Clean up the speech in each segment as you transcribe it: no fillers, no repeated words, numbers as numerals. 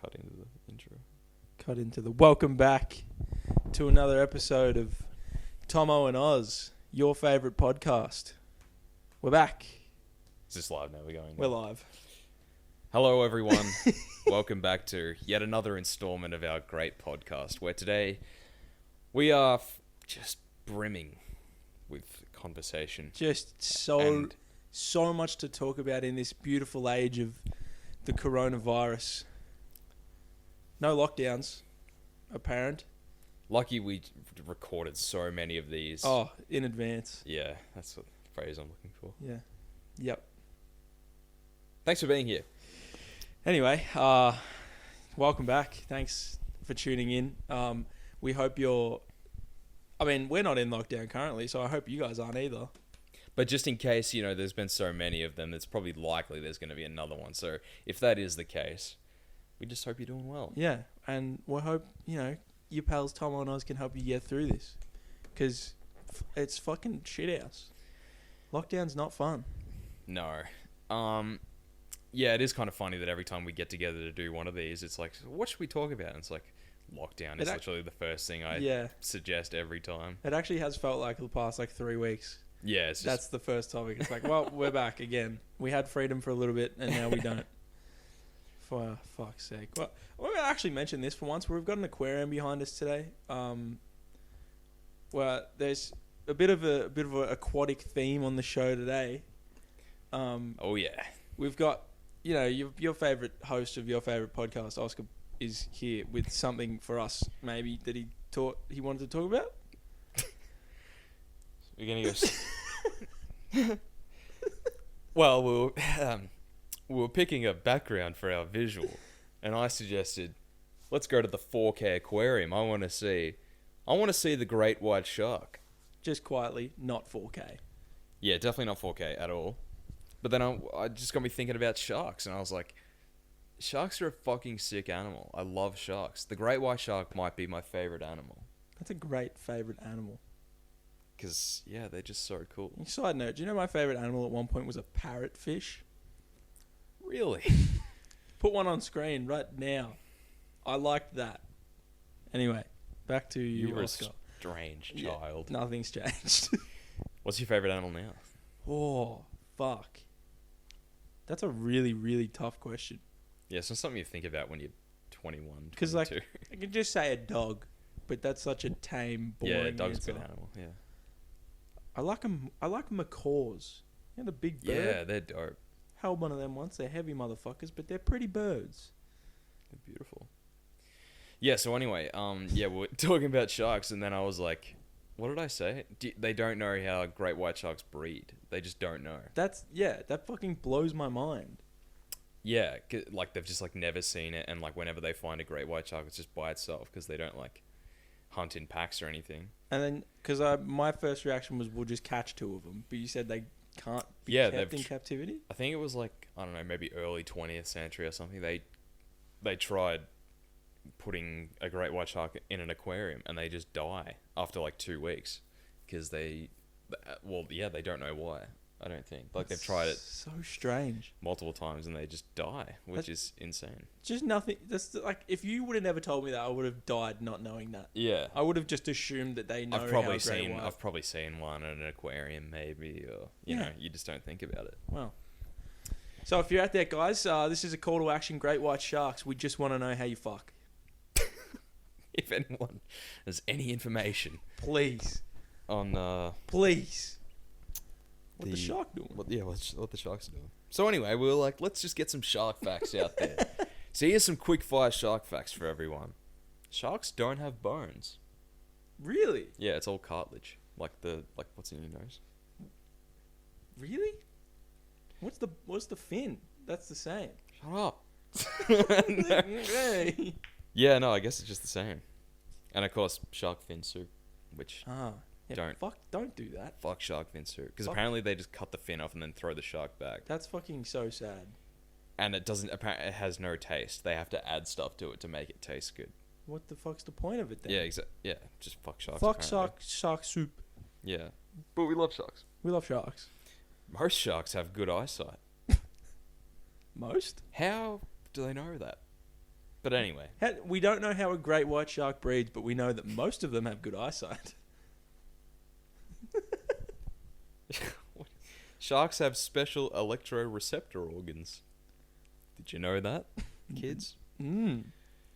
cut into the intro. Cut into the... Welcome back to another episode of Thommo and Oz, your favourite podcast. We're back. Is this live now? We're going. We're live. Hello, everyone. Welcome back to yet another installment of our great podcast, where today we are just brimming with conversation. Just so much to talk about in this beautiful age of the coronavirus. No lockdowns, apparent. Lucky we recorded so many of these. Oh, in advance. Yeah, that's the phrase I'm looking for. Yeah. Yep. Thanks for being here. Anyway, welcome back. Thanks for tuning in. We hope you're... I mean, we're not in lockdown currently, so I hope you guys aren't either. But just in case, there's been so many of them, it's probably likely there's going to be another one. So if that is the case, we just hope you're doing well. Yeah, and we hope, your pals Thommo and Oz can help you get through this. Because it's fucking shit house. Lockdown's not fun. No. Yeah, it is kind of funny that every time we get together to do one of these, it's like, what should we talk about? And it's like, lockdown is literally the first thing I suggest every time. It actually has felt like the past 3 weeks. Yeah, it's just... That's the first topic. It's like, well, we're back again. We had freedom for a little bit, and now we don't. For fuck's sake. Well, we're going to actually mention this for once. We've got an aquarium behind us today. Well, there's a bit of an aquatic theme on the show today. Oh yeah. We've got, your favorite host of your favorite podcast, Oscar, is here with something for us. Maybe that he wanted to talk about. We're gonna go. Well, we were picking a background for our visual, and I suggested, let's go to the 4K aquarium. I want to see the great white shark. Just quietly, not 4K. Yeah, definitely not 4K at all. But then I just got me thinking about sharks, and I was like, sharks are a fucking sick animal. I love sharks. The great white shark might be my favorite animal. That's a great favorite animal. Because, yeah, they're just so cool. Side note, do you know my favorite animal at one point was a parrotfish? Really? Put one on screen right now. I liked that. Anyway, back to you, Oscar. A strange child. Yeah, nothing's changed. What's your favorite animal now? Oh, fuck. That's a really, really tough question. Yeah, so something you think about when you're 21, Because, 22. I can just say a dog, but that's such a tame, boring Yeah, a dog's answer. a good animal, yeah. I like macaws. The big bird. Yeah, they're dope. Held one of them once. They're heavy motherfuckers, but they're pretty birds. They're beautiful. Yeah, so anyway, we're talking about sharks, and then I was like, what did I say? They don't know how great white sharks breed. They just don't know. That fucking blows my mind. Yeah, they've just never seen it, and whenever they find a great white shark, it's just by itself, because they don't hunt in packs or anything. And then, because my first reaction was, we'll just catch 2 of them. But you said they can't be kept in captivity? I think it was I don't know, maybe early 20th century or something. They tried putting a great white shark in an aquarium, and they just die after 2 weeks. Because they don't know why. I don't think. They've tried it so strange multiple times, and they just die, which is insane. Just nothing. That's if you would have never told me that, I would have died not knowing that. Yeah, I would have just assumed that they know. I've probably seen one in an aquarium, maybe, or you know, you just don't think about it. Well, so if you're out there, guys, this is a call to action. Great white sharks. We just want to know how you fuck. If anyone has any information, please, on please. What the shark doing? What the shark's doing. So anyway, we were like, let's just get some shark facts out there. So here's some quick fire shark facts for everyone. Sharks don't have bones. Really? Yeah, it's all cartilage. What's in your nose. Really? What's the fin? That's the same. Shut up. No. Yeah, no, I guess it's just the same. And of course, shark fin soup, which... Yeah, don't do that. Fuck shark fin soup. Because apparently they just cut the fin off and then throw the shark back. That's fucking so sad. And it has no taste. They have to add stuff to it to make it taste good. What the fuck's the point of it then? Yeah, Yeah, just fuck sharks. Fuck shark soup. Yeah. But we love sharks. We love sharks. Most sharks have good eyesight. Most? How do they know that? But anyway. We don't know how a great white shark breeds, but we know that most of them have good eyesight. Sharks have special electroreceptor organs. Did you know that, kids?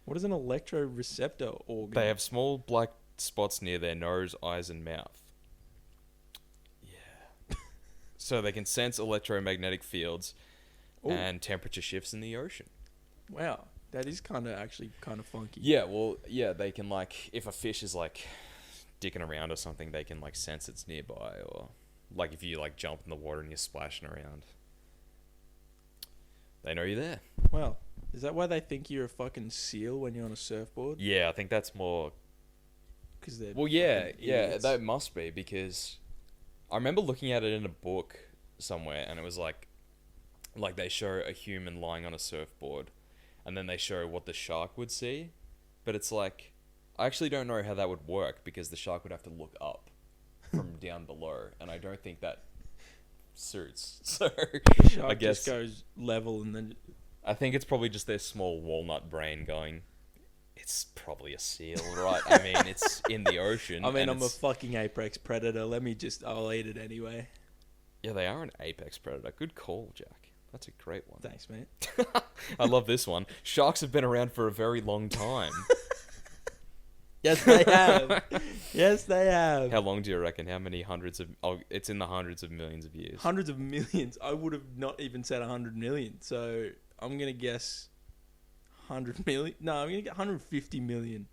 What is an electroreceptor organ? They have small black spots near their nose, eyes, and mouth. Yeah. So they can sense electromagnetic fields and temperature shifts in the ocean. Wow. That is kind of funky. Yeah, well, yeah, they can, like, if a fish is, like, dicking around or something, they can, like, sense it's nearby, or, like, if you, like, jump in the water and you're splashing around, they know you're there. Wow. Is that why they think you're a fucking seal when you're on a surfboard? Yeah, I think that's more... Because they're... Well, yeah, that must be, because I remember looking at it in a book somewhere, and it was, like, they show a human lying on a surfboard, and then they show what the shark would see. But it's like, I actually don't know how that would work, because the shark would have to look up from down below, and I don't think that suits. So the shark I guess just goes level, and then... I think it's probably just their small walnut brain going, it's probably a seal, right? I mean, it's in the ocean. I mean, I'm a fucking apex predator. I'll eat it anyway. Yeah, they are an apex predator. Good call, Jack. That's a great one. Thanks, mate. I love this one. Sharks have been around for a very long time. Yes, they have. Yes, they have. How long do you reckon? How many hundreds of... Oh, it's in the hundreds of millions of years. Hundreds of millions. I would have not even said 100 million. So I'm going to guess 100 million. No, I'm going to get 150 million.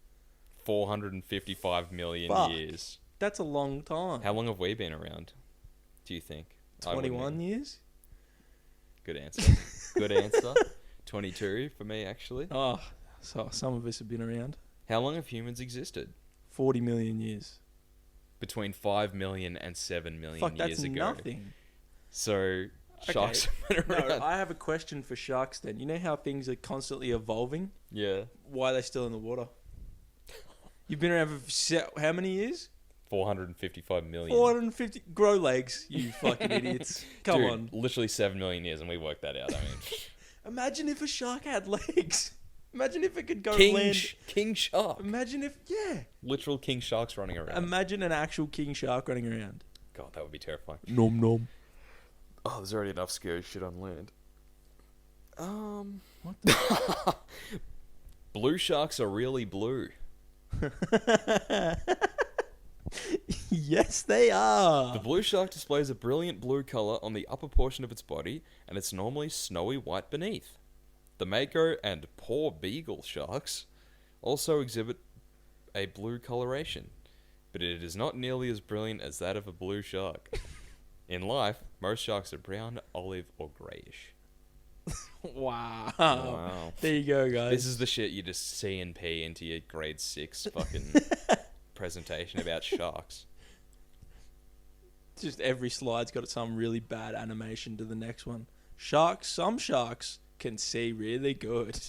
455 million years. That's a long time. How long have we been around, do you think? 21 years? Good answer. Good answer. 22 for me, actually. Oh, so some of us have been around. How long have humans existed? 40 million years. Between 5 million and 7 million Fuck, years that's ago. Nothing. So, sharks have been around. No, I have a question for sharks then. You know how things are constantly evolving? Yeah. Why are they still in the water? You've been around for how many years? 455 million. 450. Grow legs, you fucking idiots. Come Dude, on. Literally 7 million years, and we worked that out. I mean, imagine if a shark had legs. Imagine if it could go king land. King shark. Imagine if, literal king sharks running around. Imagine an actual king shark running around. God, that would be terrifying. Nom nom. Oh, there's already enough scary shit on land. What the? Blue sharks are really blue. Yes, they are. The blue shark displays a brilliant blue color on the upper portion of its body, and it's normally snowy white beneath. The mako and poor beagle sharks also exhibit a blue coloration, but it is not nearly as brilliant as that of a blue shark. In life, most sharks are brown, olive, or greyish. Wow. There you go, guys. This is the shit you just C and P into your grade 6 fucking presentation about sharks. Just every slide's got some really bad animation to the next one. Some sharks can see really good.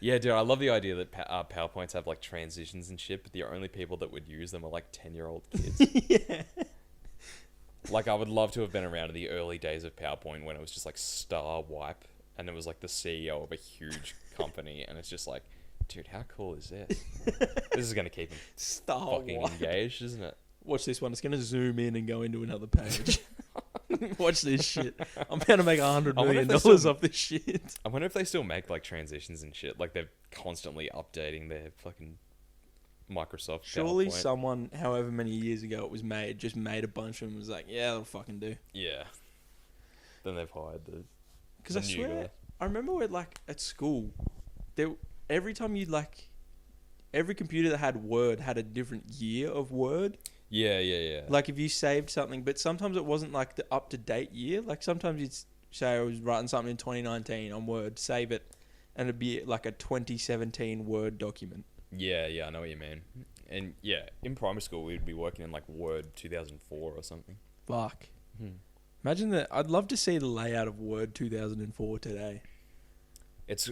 Yeah, dude, I love the idea that PowerPoints have like transitions and shit, but the only people that would use them are like 10-year-old kids. Yeah. Like, I would love to have been around in the early days of PowerPoint when it was just like Star Wipe, and it was like the CEO of a huge company, and it's just like, dude, how cool is this? This is gonna keep him fucking engaged, isn't it? Watch this one. It's gonna zoom in and go into another page. Watch this shit. I'm going to make $100 million off this shit. I wonder if they still make like transitions and shit. Like they're constantly updating their fucking Microsoft. Surely PowerPoint. someone, however many years ago it was made, just made a bunch of them and was like, yeah, that'll fucking do. Yeah. Then they've hired the. Because I swear, I remember when like at school, every time you like, every computer that had Word had a different year of Word. Yeah. Like if you saved something, but sometimes it wasn't like the up-to-date year. Like sometimes you'd say I was writing something in 2019 on Word, save it, and it'd be like a 2017 Word document. Yeah, I know what you mean. And yeah, in primary school we'd be working in like Word 2004 or something. Fuck. Imagine that. I'd love to see the layout of Word 2004 today. It's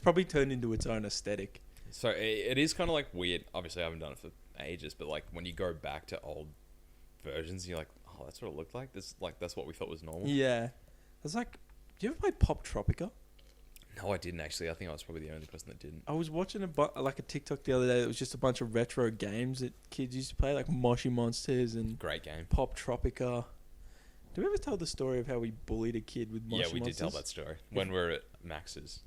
probably turned into its own aesthetic. So it is kind of like weird. Obviously I haven't done it for ages, but like when you go back to old versions, you're like, oh, that's what it looked like. That's what we thought was normal. Yeah. It's like, do you ever play Pop Tropica? No, I didn't actually. I think I was probably the only person that didn't. I was watching a TikTok the other day that was just a bunch of retro games that kids used to play, like Moshi Monsters and Great game. Pop Tropica. Did we ever tell the story of how we bullied a kid with Moshi Monsters? Yeah, we did tell that story when we were at Max's.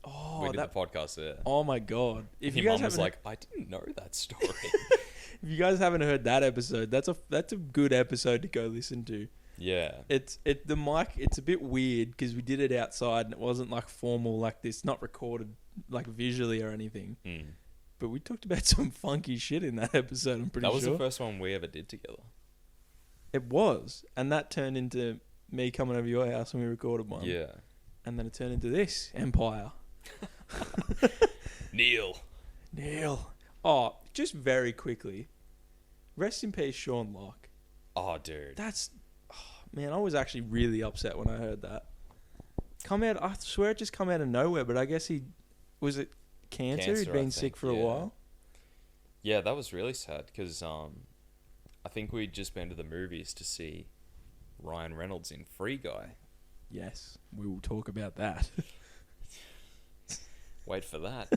Oh, we did the podcast there. Oh my god! If Your you guys mum was haven't, like, I didn't know that story. if you guys haven't heard that episode, that's a good episode to go listen to. Yeah. The mic, it's a bit weird because we did it outside and it wasn't like formal like this, not recorded like visually or anything. Mm. But we talked about some funky shit in that episode, I'm pretty sure. That was the first one we ever did together. It was. And that turned into me coming over your house and we recorded one. Yeah. And then it turned into this Empire. Neil. Oh, just very quickly. Rest in peace, Sean Locke. Oh, dude. Man, I was actually really upset when I heard that. I swear it just come out of nowhere, but I guess was it cancer? He'd been sick for a while. Yeah, that was really sad because I think we'd just been to the movies to see Ryan Reynolds in Free Guy. Yes, we will talk about that. Wait for that.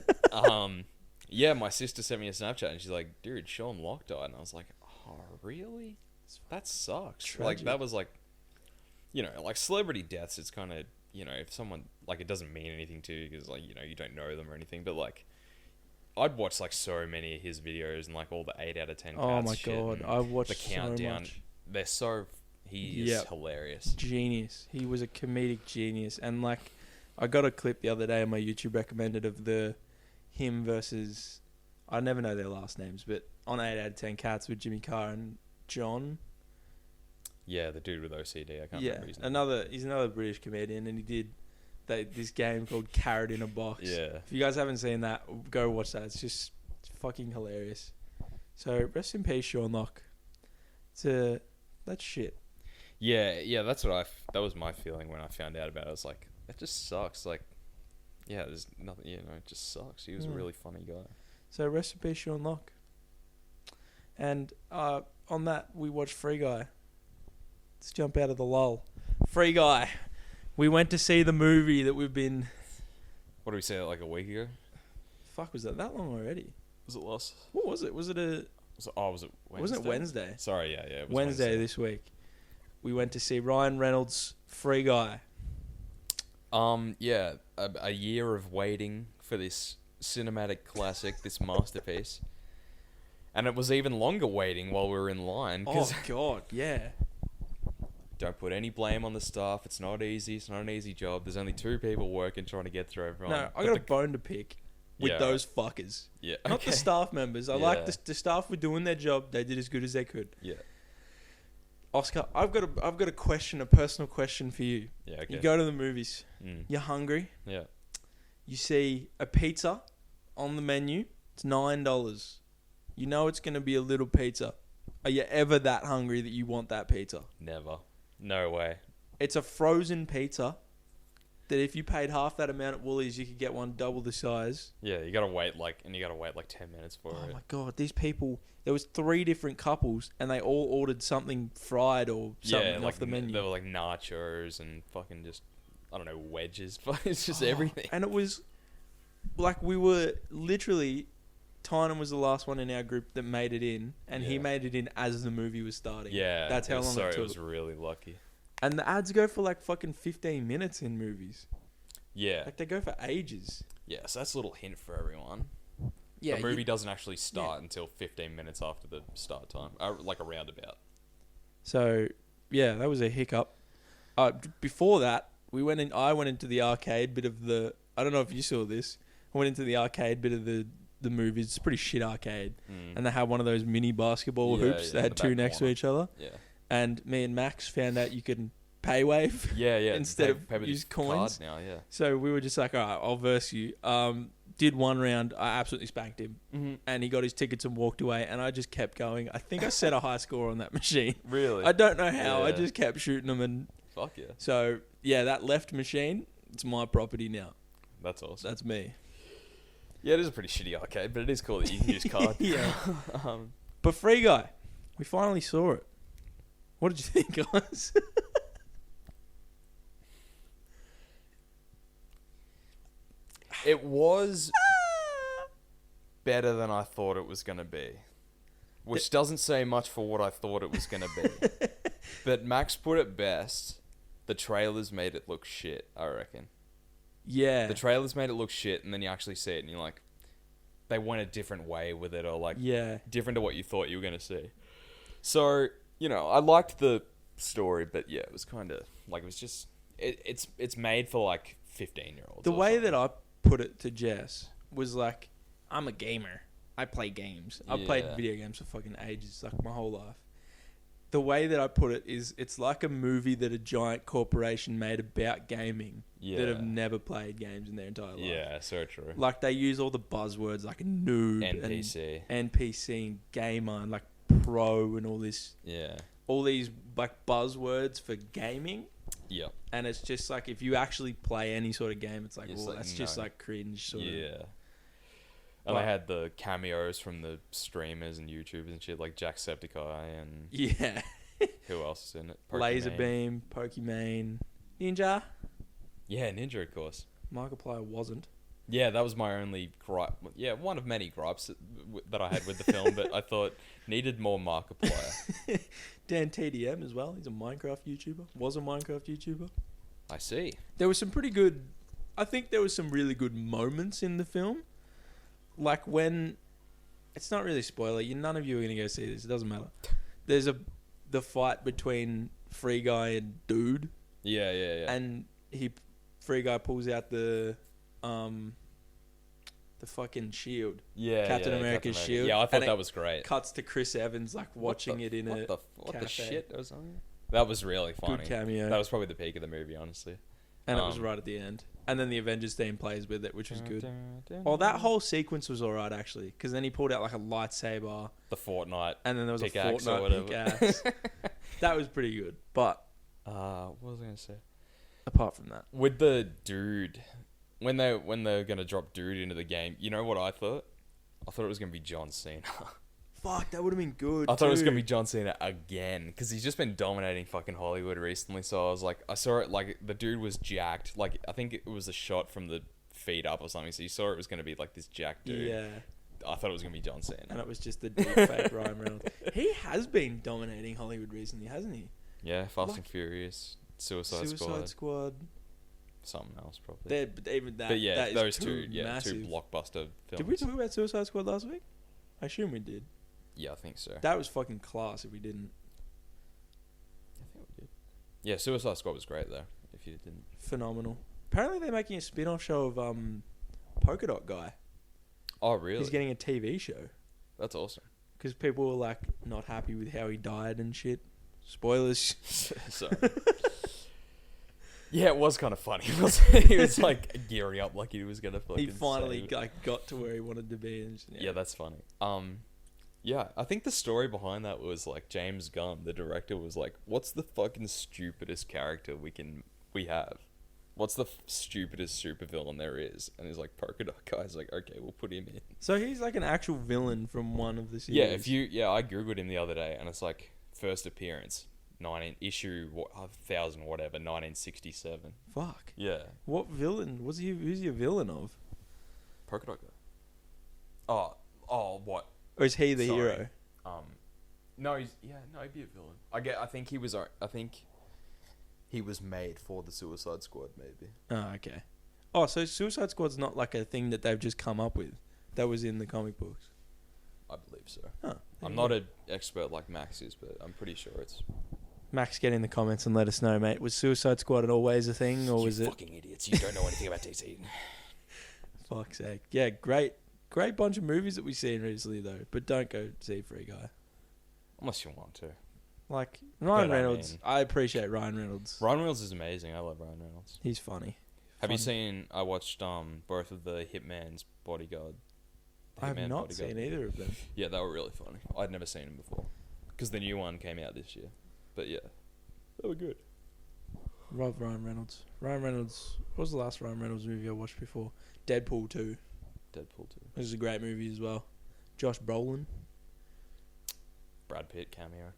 Yeah, my sister sent me a Snapchat and she's like, dude, Sean Locke died. And I was like, oh, really? That sucks. Tragic. Like, that was like, like celebrity deaths, it's kind of, if someone, like, it doesn't mean anything to you because, like, you don't know them or anything. But, like, I'd watched, like, so many of his videos and, like, all the 8 out of 10 Oh, my God. I've watched the countdown. So much. He is hilarious. Genius. He was a comedic genius. And, like, I got a clip the other day on my YouTube recommended of him versus, I never know their last names, but on 8 out of 10 Cats with Jimmy Carr and John. Yeah, the dude with OCD. I can't remember his name. He's another British comedian, and he did this game called Carrot in a Box. Yeah. If you guys haven't seen that, go watch that. It's fucking hilarious. So rest in peace, Sean Locke. That's shit. Yeah, that's what that was my feeling when I found out about it. I was like, that just sucks. Like, yeah, there's nothing. It just sucks. He was a really funny guy. So rest in peace, Sean Locke. And on that, we watched Free Guy. Let's jump out of the lull. Free Guy. We went to see the movie that we've been... What did we say, like a week ago? Fuck, was that long already? Was it last? What was it? Was it was it Wednesday? Wasn't it Wednesday? Sorry, yeah. It was Wednesday this week. We went to see Ryan Reynolds' Free Guy. Yeah, a year of waiting for this cinematic classic, this masterpiece. And it was even longer waiting while we were in line. Oh, God, yeah. Don't put any blame on the staff. It's not easy. It's not an easy job. There's only 2 people working trying to get through everyone. No, I got a bone to pick with those fuckers. Yeah. Not the staff members. I like the staff were doing their job. They did as good as they could. Yeah. Oscar, I've got a question, a personal question for you. Yeah, okay. You go to the movies. You're hungry. Yeah. You see a pizza on the menu. It's $9. You know it's going to be a little pizza. Are you ever that hungry that you want that pizza? Never. No way. It's a frozen pizza that if you paid half that amount at Woolies, you could get one double the size. Yeah, you gotta wait like 10 minutes for it. Oh my God, these people, there was 3 different couples and they all ordered something fried or something off the menu. They were like nachos and fucking just, I don't know, wedges. It's just everything. And it was like we were literally... Tynan was the last one in our group that made it in, and he made it in as the movie was starting. Yeah. That's how long it took. It was really lucky. And the ads go for like fucking 15 minutes in movies. Yeah. Like they go for ages. Yeah, so that's a little hint for everyone. Yeah. The movie doesn't actually start until 15 minutes after the start time. Like a roundabout. So, yeah, that was a hiccup. Before that, I went into the arcade bit of the... I don't know if you saw this. I went into the arcade bit of the movies. It's a pretty shit arcade. And they had one of those mini basketball hoops. They had 2 next to each other. Yeah. And me and Max found out you could pay wave. Yeah. Instead of use coins. Now, yeah. So we were just like, all right, I'll verse you. Did one round. I absolutely spanked him. Mm-hmm. And he got his tickets and walked away. And I just kept going. I think I set a high score on that machine. Really? I don't know how. I just kept shooting them. And fuck yeah. So, yeah, that left machine, it's my property now. That's awesome. That's me. Yeah, it is a pretty shitty arcade, but it is cool that you can use card. Yeah. But Free Guy, we finally saw it. What did you think, guys? It was better than I thought it was going to be. Which doesn't say much for what I thought it was going to be. But Max put it best. The trailers made it look shit, I reckon. Yeah. The trailers made it look shit, and then you actually see it, and you're like, they went a different way with it, or like, different to what you thought you were going to see. So, you know, I liked the story, but yeah, it was kind of, like, it was just, it's made for like 15-year-olds. The way that I put it to Jess was like, I'm a gamer. I play games. I've played video games for fucking ages, like my whole life. The way that I put it is, it's like a movie that a giant corporation made about gaming that have never played games in their entire life. Yeah, so true. Like, they use all the buzzwords like noob NPC and NPC and gamer and like pro and all this. Yeah. All these like buzzwords for gaming. Yep. And it's just like, if you actually play any sort of game, it's like, well, like, that's just like cringe sort of. Yeah. And they had the cameos from the streamers and YouTubers and shit, like Jacksepticeye and... Yeah. Who else is in it? Laserbeam, Pokimane, Ninja. Yeah, Ninja, of course. Markiplier wasn't. Yeah, that was my only gripe. Yeah, one of many gripes that I had with the film, but I thought needed more Markiplier. Dan TDM as well. He's a Minecraft YouTuber. Was a Minecraft YouTuber. I see. There was some pretty good... I think there was some really good moments in the film. Like when... It's not really spoiler. None of you are going to go see this. It doesn't matter. There's the fight between Free Guy and Dude. Yeah. And Free Guy pulls out the fucking shield. Yeah, Captain America's shield. Yeah, I thought that was great. Cuts to Chris Evans like watching it in what cafe. The shit was on? That was really funny. Good cameo. That was probably the peak of the movie, honestly. And it was right at the end. And then the Avengers theme plays with it, which was good. Oh, that whole sequence was alright, actually. Because then he pulled out like a lightsaber. The Fortnite. And then there was a Fortnite pickaxe. That was pretty good. But... what was I going to say? Apart from that. With the Dude... When they're going to drop Dude into the game, you know what I thought? I thought it was going to be John Cena. Fuck, that would have been good. I thought it was going to be John Cena again. Because he's just been dominating fucking Hollywood recently. So I was like, I saw it, like, the dude was jacked. Like, I think it was a shot from the feet up or something. So you saw it was going to be like this jacked dude. Yeah. I thought it was going to be John Cena. And it was just the deep fake Ryan Reynolds. He has been dominating Hollywood recently, hasn't he? Yeah, Fast and Furious, Suicide Squad. Something else, probably. Even that. But yeah, that those two blockbuster films. Did we talk about Suicide Squad last week? I assume we did. Yeah, I think so. That was fucking class if we didn't. I think we did. Yeah, Suicide Squad was great, though, if you didn't. Phenomenal. Apparently they're making a spin-off show of Polka Dot Guy. Oh, really? He's getting a TV show. That's awesome. Because people were, like, not happy with how he died and shit. Spoilers. So... Yeah, it was kind of funny. He was like gearing up like he was gonna fucking. He finally like got to where he wanted to be, and yeah, that's funny. Yeah, I think the story behind that was like James Gunn, the director, was like, "What's the fucking stupidest character we have? What's the stupidest supervillain there is?" And he's like, "Polka Dot Guy's like, okay, we'll put him in." So he's like an actual villain from one of the series. Yeah, I googled him the other day, and it's like first appearance. 1967. Fuck. Yeah. What villain was he? Who's he a villain of? Polka Dot Guy. Oh, what? Or is he the hero? No, he'd be a villain. I think he was made for the Suicide Squad, maybe. Oh, okay. Oh, so Suicide Squad's not like a thing that they've just come up with. That was in the comic books. I believe so. Oh, I'm not an expert like Max is, but I'm pretty sure it's... Max, get in the comments and let us know, mate. Was Suicide Squad always a thing, or was it... You fucking idiots. You don't know anything about DC. Fuck's sake. Yeah, great bunch of movies that we've seen recently, though. But don't go see Free Guy. Unless you want to. Like, Ryan Reynolds. I appreciate Ryan Reynolds. Ryan Reynolds is amazing. I love Ryan Reynolds. He's funny. Have you seen... I watched both of the Hitman's Bodyguard. I have not seen either of them. Yeah, they were really funny. I'd never seen them before. Because the new one came out this year. But yeah, they were good. Love Ryan Reynolds. What was the last Ryan Reynolds movie I watched before? Deadpool 2. This is a great movie as well. Josh Brolin. Brad Pitt cameo.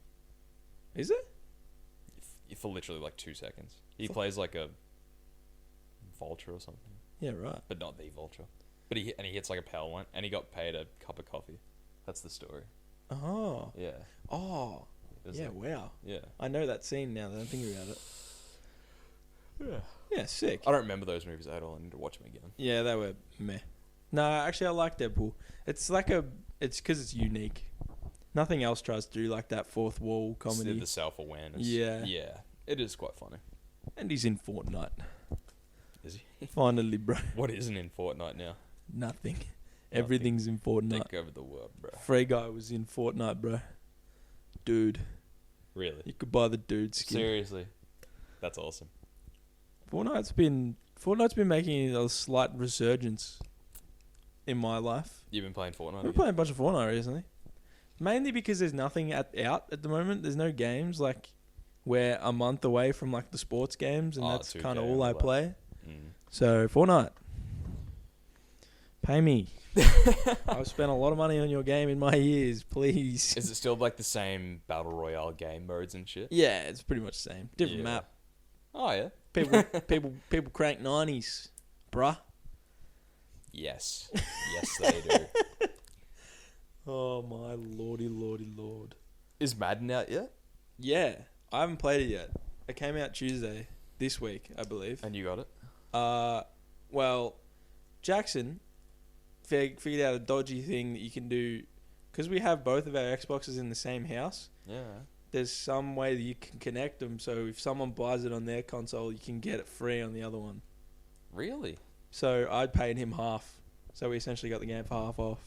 Is it? For literally like 2 seconds. He plays like a vulture or something. Yeah, right. but not the Vulture. But he hits like a power one, and he got paid a cup of coffee. That's the story. Oh. Yeah. Oh. Yeah, like, wow. Yeah. I know that scene now that I'm thinking about it. Yeah. Yeah, sick. I don't remember those movies at all. I need to watch them again. Yeah, they were meh. No, actually, I like Deadpool. It's like it's because it's unique. Nothing else tries to do like that fourth wall comedy. It's the self-awareness. Yeah. Yeah. It is quite funny. And he's in Fortnite. Is he? Finally, bro. What isn't in Fortnite now? Nothing. Everything's in Fortnite. Take over the world, bro. Free Guy was in Fortnite, bro. Dude. Really? You could buy the dude skin. Seriously? That's awesome. Fortnite's been making a slight resurgence in my life. You've been playing Fortnite? I've been playing a bunch of Fortnite recently. Mainly because there's nothing out at the moment. There's no games. Like, we're a month away from like the sports games, and that's 2K kind of and all I all that. play. Mm. So Fortnite, pay me. I've spent a lot of money on your game in my years. Please. Is it still like the same battle royale game modes and shit? Yeah, it's pretty much the same. Different Yeah. map. Oh yeah. People crank 90s, bruh. Yes. Yes, they do. Oh my lordy lord. Is Madden out yet? Yeah, I haven't played it yet. It came out Tuesday this week, I believe. And you got it? Well, Jackson figured out a dodgy thing that you can do because we have both of our Xboxes in the same house. Yeah. There's some way that you can connect them, so if someone buys it on their console, you can get it free on the other one. Really? So I paid him half, so we essentially got the game for half off.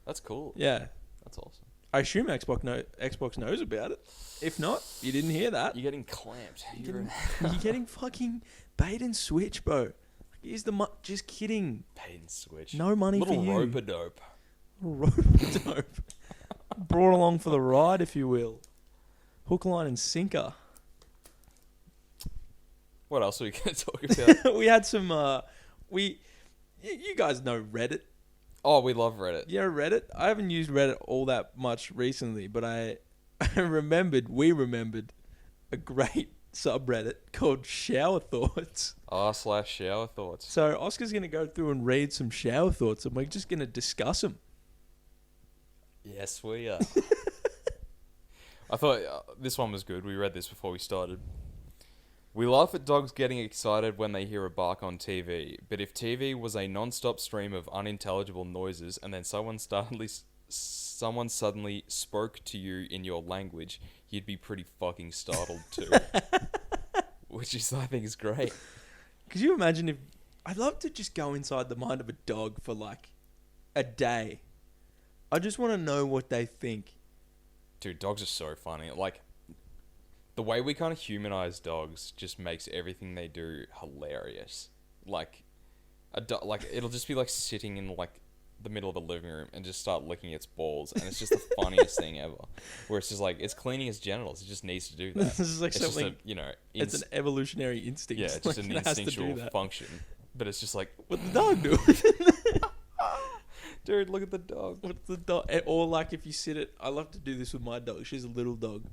That's cool. Yeah, That's awesome. I assume Xbox knows about it. If not, you didn't hear that. You're getting clamped. You're getting fucking bait and switch, bro. Here's the just kidding. Paid and switch. No money Little for you. rope-a-dope. Rope-a-dope. Brought along for the ride, if you will. Hook, line, and sinker. What else are we going to talk about? We had some. You guys know Reddit. Oh, we love Reddit. Yeah, Reddit. I haven't used Reddit all that much recently, but we remembered a great subreddit called Shower Thoughts. r/shower thoughts. So Oscar's going to go through and read some shower thoughts, and we're just going to discuss them. Yes, we are. I thought this one was good. We read this before we started. We laugh at dogs getting excited when they hear a bark on TV, but if TV was a non-stop stream of unintelligible noises and then someone suddenly spoke to you in your language, you'd be pretty fucking startled too. Which I think is great. Could you imagine if... I'd love to just go inside the mind of a dog for like a day. I just want to know what they think. Dude, dogs are so funny. Like, the way we kind of humanize dogs just makes everything they do hilarious. Like, it'll just be like sitting in like the middle of the living room and just start licking its balls, and it's just the funniest thing ever. Where it's just like it's cleaning its genitals. It just needs to do that. This is like it's something. Just a, it's an evolutionary instinct. Yeah, it's just like, an it has to do instinctual that. function. But it's just like, What the dog do? dude, look at the dog. What's the dog? Or like if you sit it, I love to do this with my dog. She's a little dog.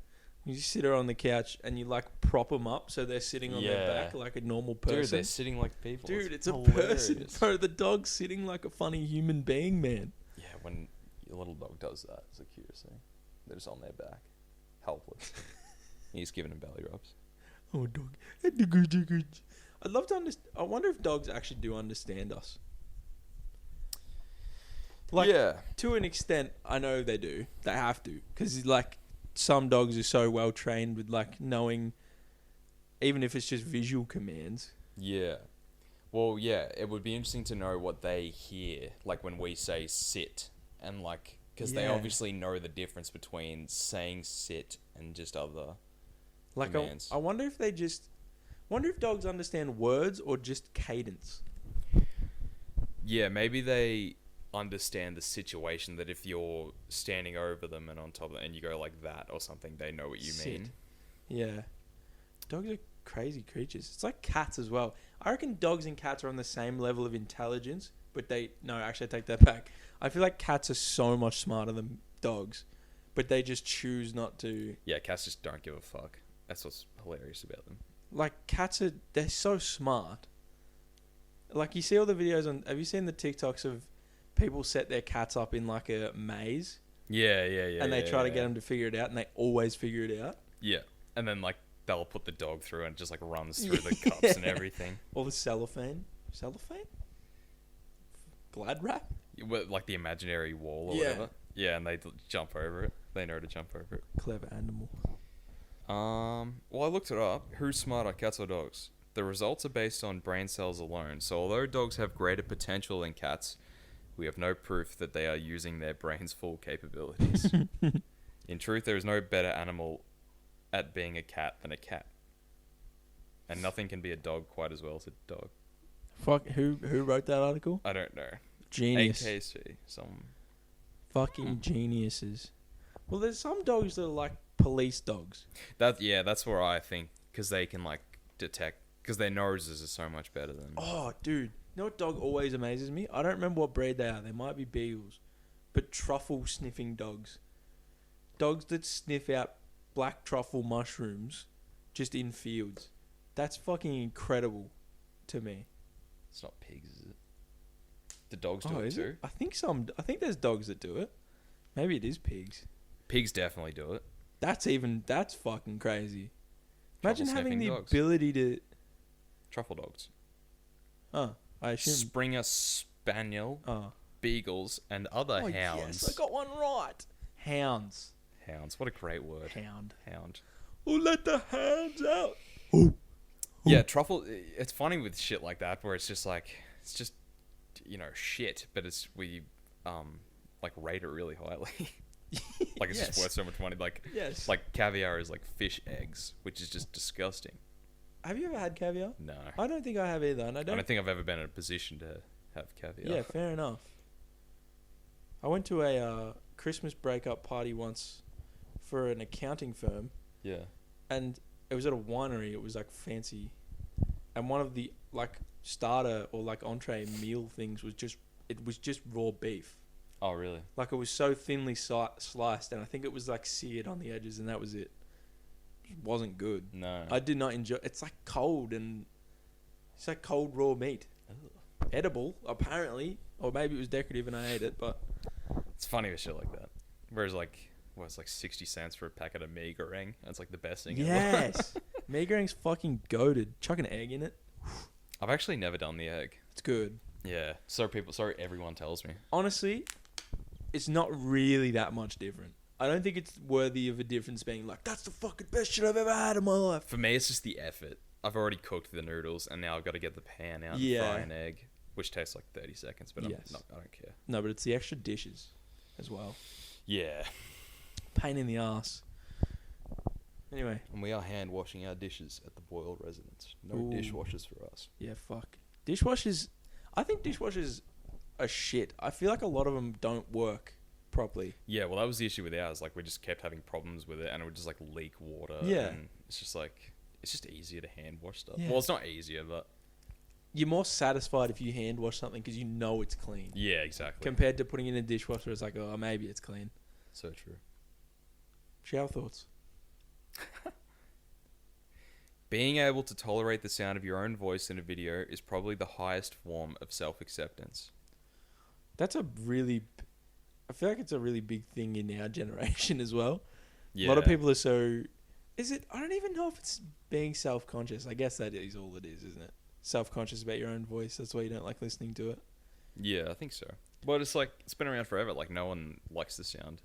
You sit her on the couch and you like prop them up so they're sitting on their back like a normal person. Dude, they're sitting like people. Dude, it's hilarious. a person. Bro, the dog's sitting like a funny human being, man. Yeah, when your little dog does that, it's the cutest thing. They're just on their back, helpless. He's giving them belly rubs. Oh, dog. I'd love to understand. I wonder if dogs actually do understand us. Like, yeah. To an extent, I know they do. They have to. Because, like, some dogs are so well trained with, like, knowing, even if it's just visual commands. Yeah. Well, yeah, it would be interesting to know what they hear, like, when we say sit. And, like, because they obviously know the difference between saying sit and just other commands. I wonder if they just... wonder if dogs understand words or just cadence. Yeah, maybe they understand the situation, that if you're standing over them and on top of them and you go like that or something, they know what you mean. Yeah. Dogs are crazy creatures. It's like cats as well. I reckon dogs and cats are on the same level of intelligence, but no, actually I take that back. I feel like cats are so much smarter than dogs, but they just choose not to. Yeah, cats just don't give a fuck. That's what's hilarious about them. Like, they're so smart. Like, you see all the videos on... Have you seen the TikToks of people set their cats up in, like, a maze? Yeah. And they try to get them to figure it out, and they always figure it out? Yeah. And then, like, they'll put the dog through and it just, like, runs through the cups and everything. Or the cellophane. Cellophane? Glad wrap? Like the imaginary wall or whatever. Yeah, and they jump over it. They know to jump over it. Clever animal. Well, I looked it up. Who's smarter, cats or dogs? The results are based on brain cells alone. So although dogs have greater potential than cats, we have no proof that they are using their brain's full capabilities. In truth, there is no better animal at being a cat than a cat. And nothing can be a dog quite as well as a dog. Fuck, who wrote that article? I don't know. Genius. AKC. Some... Fucking geniuses. Well, there's some dogs that are like police dogs. That's where I think, because they can, like, detect, because their noses are so much better than... Oh, dude. You know what dog always amazes me? I don't remember what breed they are. They might be beagles. But truffle sniffing dogs. Dogs that sniff out black truffle mushrooms just in fields. That's fucking incredible to me. It's not pigs, is it? The dogs do it too? I think there's dogs that do it. Maybe it is pigs. Pigs definitely do it. That's fucking crazy. Imagine Truffle having the sniffing dogs. ability to... Truffle dogs. Oh, I assume... Springer Spaniel, Beagles, and other hounds. Yes, I got one right. Hounds. Hounds. What a great word. Hound. Oh, let the hounds out. Ooh. Yeah, truffle... It's funny with shit like that, where it's just like... It's just, you know, shit, but we like, rate it really highly. Like, it's just worth so much money. Like, like, caviar is like fish eggs, which is just disgusting. Have you ever had caviar? No. I don't think I have either, and I don't think I've ever been in a position to have caviar. Yeah, fair enough. I went to a Christmas breakup party once for an accounting firm. Yeah. And it was at a winery. It was like fancy. And one of the like starter or like entree meal things was just raw beef. Oh, really? Like, it was so thinly sliced, and I think it was like seared on the edges, and that was it. It wasn't good. No. I did not enjoy. It's like cold raw meat. Ugh. Edible, apparently, or maybe it was decorative and I ate it. But it's funny with shit like that. Whereas like, it's like 60 cents for a packet of mee goreng. That's like the best thing ever. Yes. Mee goreng's fucking goated. Chuck an egg in it. I've actually never done the egg. It's good. Yeah. Everyone tells me. Honestly, it's not really that much different. I don't think it's worthy of a difference being like, that's the fucking best shit I've ever had in my life. For me, it's just the effort. I've already cooked the noodles, and now I've got to get the pan out and fry an egg, which takes like 30 seconds, but I don't care. No, but it's the extra dishes as well. Yeah. Pain in the ass. Anyway. And we are hand washing our dishes at the Boyle residence. No dishwashers for us. Yeah, fuck. Dishwashers... I think dishwashers are shit. I feel like a lot of them don't work properly. Yeah, well, that was the issue with ours. Like, we just kept having problems with it, and it would just like leak water. Yeah. And it's just easier to hand wash stuff. Yeah. Well, it's not easier, but you're more satisfied if you hand wash something because you know it's clean. Yeah, exactly. Compared to putting it in a dishwasher, it's like, oh, maybe it's clean. So true. Shower thoughts. Being able to tolerate the sound of your own voice in a video is probably the highest form of self-acceptance. That's I feel like it's a really big thing in our generation as well. Yeah. A lot of people are so... I don't even know if it's being self-conscious. I guess that is all it is, isn't it? Self-conscious about your own voice. That's why you don't like listening to it. Yeah, I think so. But it's like, it's been around forever. Like, no one likes the sound.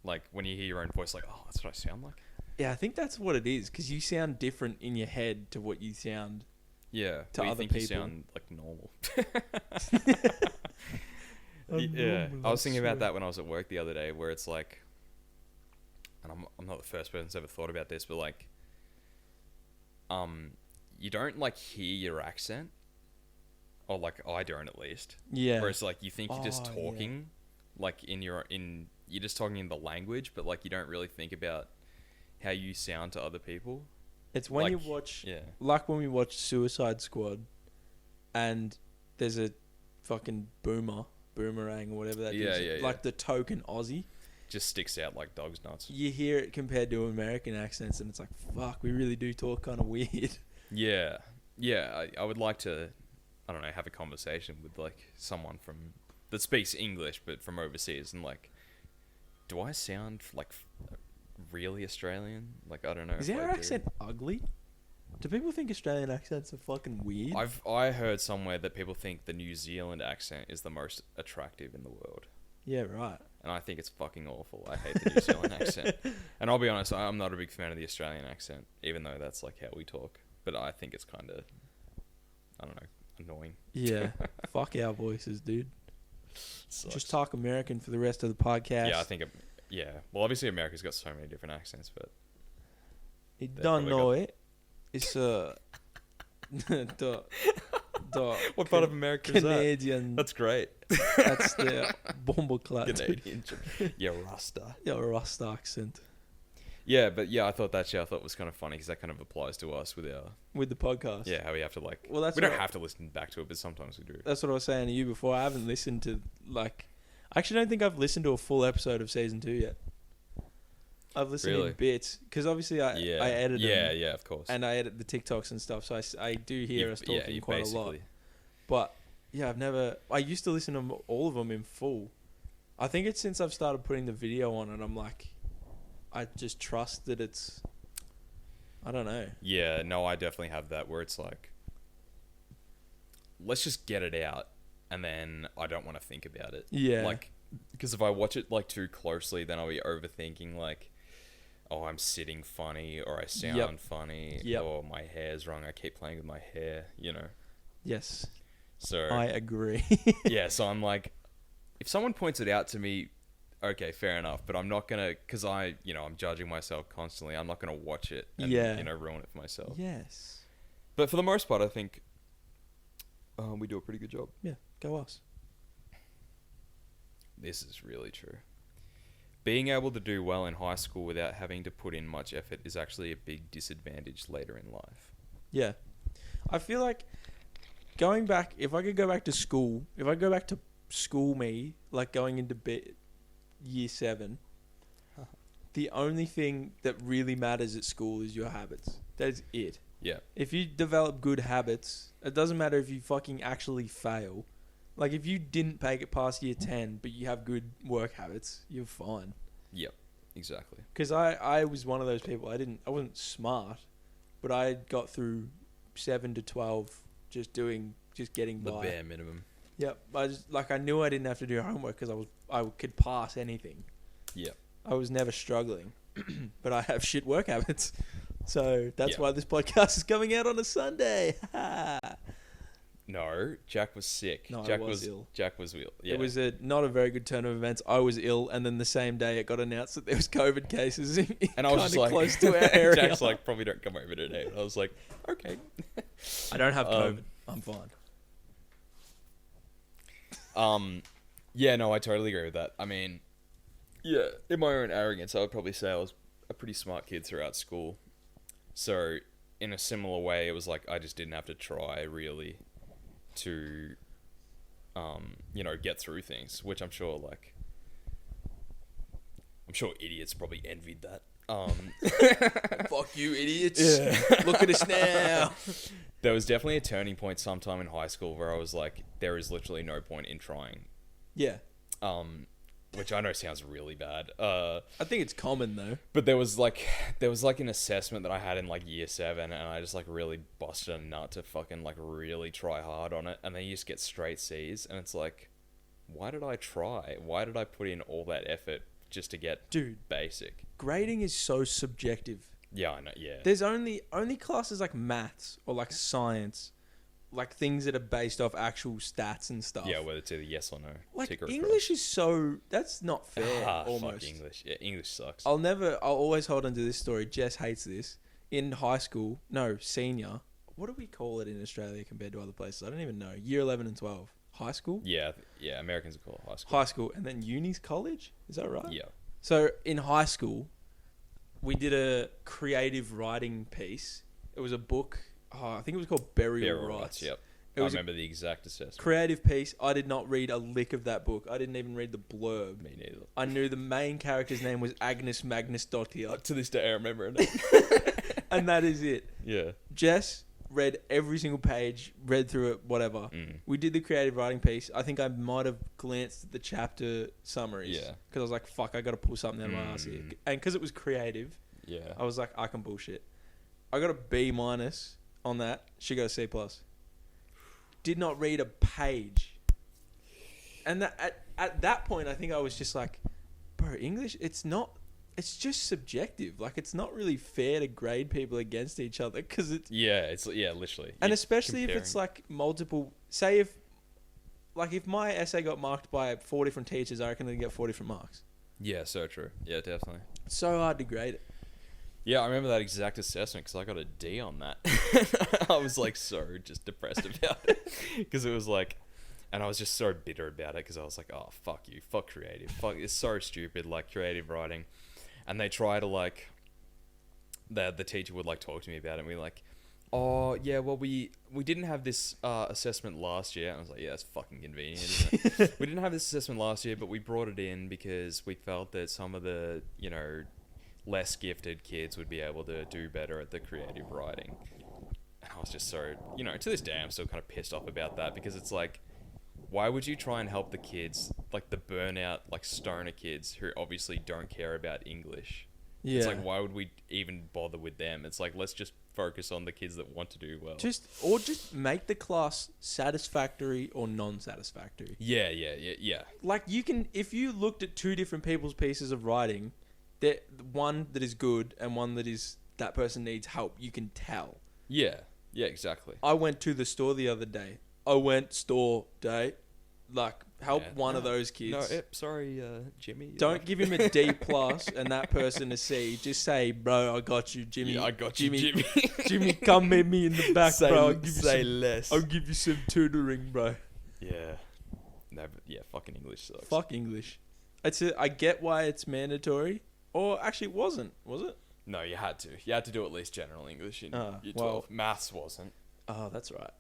Like, when you hear your own voice, like, oh, that's what I sound like. Yeah, I think that's what it is, because you sound different in your head to what you sound to other people. You sound like normal. Yeah, I was thinking about that when I was at work the other day, where it's like, and I'm not the first person who's ever thought about this, but like, you don't like hear your accent, or like I don't at least. Yeah. Whereas like you think you're just talking, like you're just talking in the language, but like you don't really think about how you sound to other people. It's when like, you watch, like when we watch Suicide Squad, and there's a fucking boomerang or whatever that is. Like the token Aussie. Just sticks out like dog's nuts. You hear it compared to American accents, and it's like, fuck, we really do talk kind of weird. Yeah. Yeah, I would like to I don't know, have a conversation with like someone that speaks English but from overseas, and like, do I sound like really Australian? Like, I don't know. Is our accent ugly? Do people think Australian accents are fucking weird? I heard somewhere that people think the New Zealand accent is the most attractive in the world. Yeah, right. And I think it's fucking awful. I hate the New Zealand accent. And I'll be honest, I'm not a big fan of the Australian accent, even though that's like how we talk. But I think it's kind of, I don't know, annoying. Yeah. Fuck our voices, dude. Sucks. Just talk American for the rest of the podcast. Yeah, I think, yeah. Well, obviously America's got so many different accents, but... You don't know it. It's the what part of America is that? Canadian. That's great. That's the bumbleclad. Canadian. Yeah, Rasta. Yeah, Rasta accent. Yeah, but yeah, I thought was kind of funny because that kind of applies to us with the podcast. Yeah, how we have to like. Well, that's we don't have to listen back to it, but sometimes we do. That's what I was saying to you before. I haven't listened to I actually don't think I've listened to a full episode of season 2 yet. I've listened in bits because obviously I edit them. Yeah, of course. And I edit the TikToks and stuff, so I do hear us talking quite a lot. But yeah, I used to listen to all of them in full. I think it's since I've started putting the video on, and I'm like, I just trust that it's. I don't know. Yeah, no, I definitely have that where it's like, let's just get it out, and then I don't want to think about it. Yeah. Like, because if I watch it like too closely, then I'll be overthinking like, oh, I'm sitting funny, or I sound funny, or my hair's wrong. I keep playing with my hair, you know. Yes. So I agree. Yeah, so I'm like, if someone points it out to me, okay, fair enough. But I'm not gonna, because I'm judging myself constantly. I'm not gonna watch it and ruin it for myself. Yes. But for the most part, I think we do a pretty good job. Yeah, go us. This is really true. Being able to do well in high school without having to put in much effort is actually a big disadvantage later in life. Yeah. I feel like going back, if I could go back to school, if I go back to school me, like going into year 7, the only thing that really matters at school is your habits. That's it. Yeah. If you develop good habits, it doesn't matter if you fucking actually fail. Like, if you didn't make it past year 10, but you have good work habits, you're fine. Yep, exactly. Because I was one of those people. I wasn't smart, but I got through 7 to 12 just getting by. The bare minimum. Yep. I knew I didn't have to do homework because I could pass anything. Yep. I was never struggling, but I have shit work habits. So that's why this podcast is coming out on a Sunday. No, Jack was sick. No, Jack I was ill. Jack was ill. Yeah. It was not a very good turn of events. I was ill, and then the same day it got announced that there was COVID cases and I was just like, close to our area. Jack's like, probably don't come over today. And I was like, okay. I don't have COVID. I'm fine. Yeah, no, I totally agree with that. I mean, yeah, in my own arrogance, I would probably say I was a pretty smart kid throughout school. So, in a similar way, it was like I just didn't have to try really to, get through things, which I'm sure idiots probably envied that. Fuck you, idiots. Yeah. Look at us now. There was definitely a turning point sometime in high school where I was like, there is literally no point in trying. Yeah. Which I know sounds really bad. I think it's common though. But there was an assessment that I had in like year 7, and I just like really busted a nut to fucking like really try hard on it, and then you just get straight C's, and it's like, why did I try? Why did I put in all that effort just to get basic? Grading is so subjective. Yeah, I know. Yeah. There's only classes like maths or like science, like things that are based off actual stats and stuff. Yeah, whether it's either yes or no. Like English is so, that's not fair. Almost. Fuck English. Yeah, English sucks. I'll always hold on to this story. Jess hates this. In high school, senior. What do we call it in Australia compared to other places? I don't even know. Year 11 and 12. High school? Yeah, Americans call it high school. High school, and then uni's college? Is that right? Yeah. So in high school, we did a creative writing piece. It was a book. I think it was called Burial Rights. Yep. I remember the exact assessment. Creative piece. I did not read a lick of that book. I didn't even read the blurb. Me neither. I knew the main character's name was Agnes Magnus Dottir. To this day, I remember it. And that is it. Yeah. Jess, read every single page, read through it, whatever. We did the creative writing piece. I think I might have glanced at the chapter summaries. Yeah. Because I was like, fuck, I got to pull something out of my ass here. And because it was creative, Yeah. I was like, I can bullshit. I got a B- on that. She got a C+. Did not read a page. And at that point, I think I was just like, bro, English, it's just subjective. Like, it's not really fair to grade people against each other because it's... Yeah, literally. And especially if it's like multiple... Say if my essay got marked by 4 different teachers, I reckon I'd get 4 different marks. Yeah, so true. Yeah, definitely. It's so hard to grade it. Yeah, I remember that exact assessment because I got a D on that. I was like so just depressed about it because it was like... And I was just so bitter about it because I was like, oh, fuck you. Fuck creative. Fuck, it's so stupid, like, creative writing. And they try to, like... The teacher would, like, talk to me about it and be like, oh, yeah, well, we didn't have this assessment last year. And I was like, yeah, that's fucking convenient, isn't it? We didn't have this assessment last year, but we brought it in because we felt that some of the, less gifted kids would be able to do better at the creative writing. And I was just so... to this day, I'm still kind of pissed off about that because it's like... Why would you try and help the kids, like the burnout, like stoner kids who obviously don't care about English? Yeah. It's like, why would we even bother with them? It's like, let's just focus on the kids that want to do well. Just make the class satisfactory or non-satisfactory. Yeah. Like if you looked at 2 different people's pieces of writing, one that is good and one that person needs help, you can tell. Yeah, exactly. I went to the store the other day. Like, help one of those kids. No, sorry, Jimmy. Don't give him a D+ and that person a C. Just say, bro, I got you, Jimmy. Yeah, I got you, Jimmy. Jimmy, come meet me in the back, bro. Less. I'll give you some tutoring, bro. Yeah. No, but yeah, fucking English sucks. Fuck English. I get why it's mandatory. Or actually, it wasn't. Was it? No, you had to. You had to do at least general English in year 12. Maths wasn't. Oh, that's right.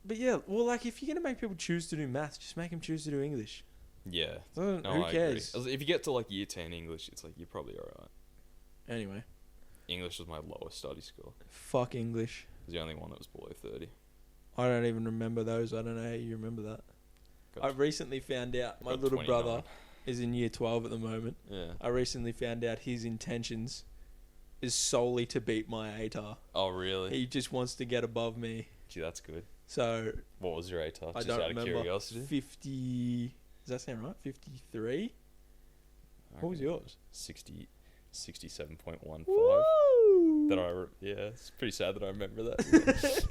But yeah, well, like, if you're going to make people choose to do maths, just make them choose to do English. Yeah. Who cares? If you get to, like, year 10 English, it's like, you're probably alright. Anyway. English was my lowest study score. Fuck English. It was the only one that was below 30. I don't even remember those. I don't know how you remember that. I recently found out my little 29. brother is in year 12 at the moment. Yeah. I recently found out his intentions is solely to beat my ATAR. Oh, really? He just wants to get above me. Gee, that's good. So... What was your ATAR? I Just don't out remember. of curiosity? 50... Does that sound right? 53? What was yours? 67.15. Woo! It's pretty sad that I remember that.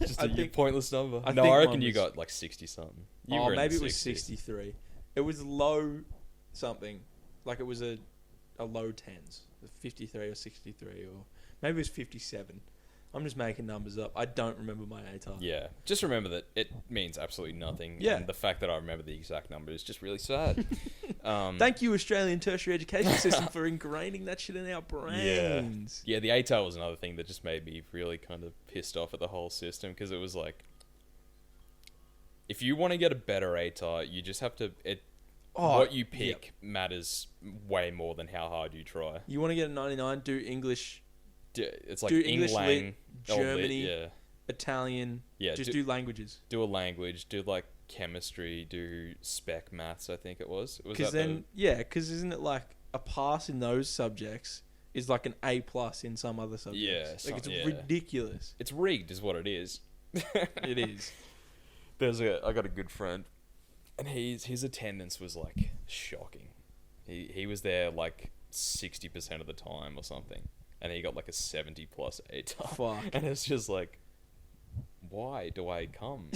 Just a pointless number. I reckon you got like 60 something. Maybe it was 63. It was low something. Like it was a low tens. 53 or 63 or maybe it was 57. I'm just making numbers up. I don't remember my ATAR. Yeah. Just remember that it means absolutely nothing. Yeah. And the fact that I remember the exact number is just really sad. Thank you, Australian tertiary education system, for ingraining that shit in our brains. Yeah, the ATAR was another thing that just made me really kind of pissed off at the whole system because it was like, if you want to get a better ATAR, you just have to... what you pick matters way more than how hard you try. You want to get a 99, do English... It's like do English, Lit, Germany, Italian. Yeah, just do languages. Do a language. Do like chemistry. Do spec maths. I think it was. Because isn't it like a pass in those subjects is like an A+ in some other subjects? Yeah, it's ridiculous. It's rigged, is what it is. It is. I got a good friend, and his attendance was like shocking. He was there like 60% of the time or something. And he got like a 70+ ATAR. Fuck. And it's just like, why do I come?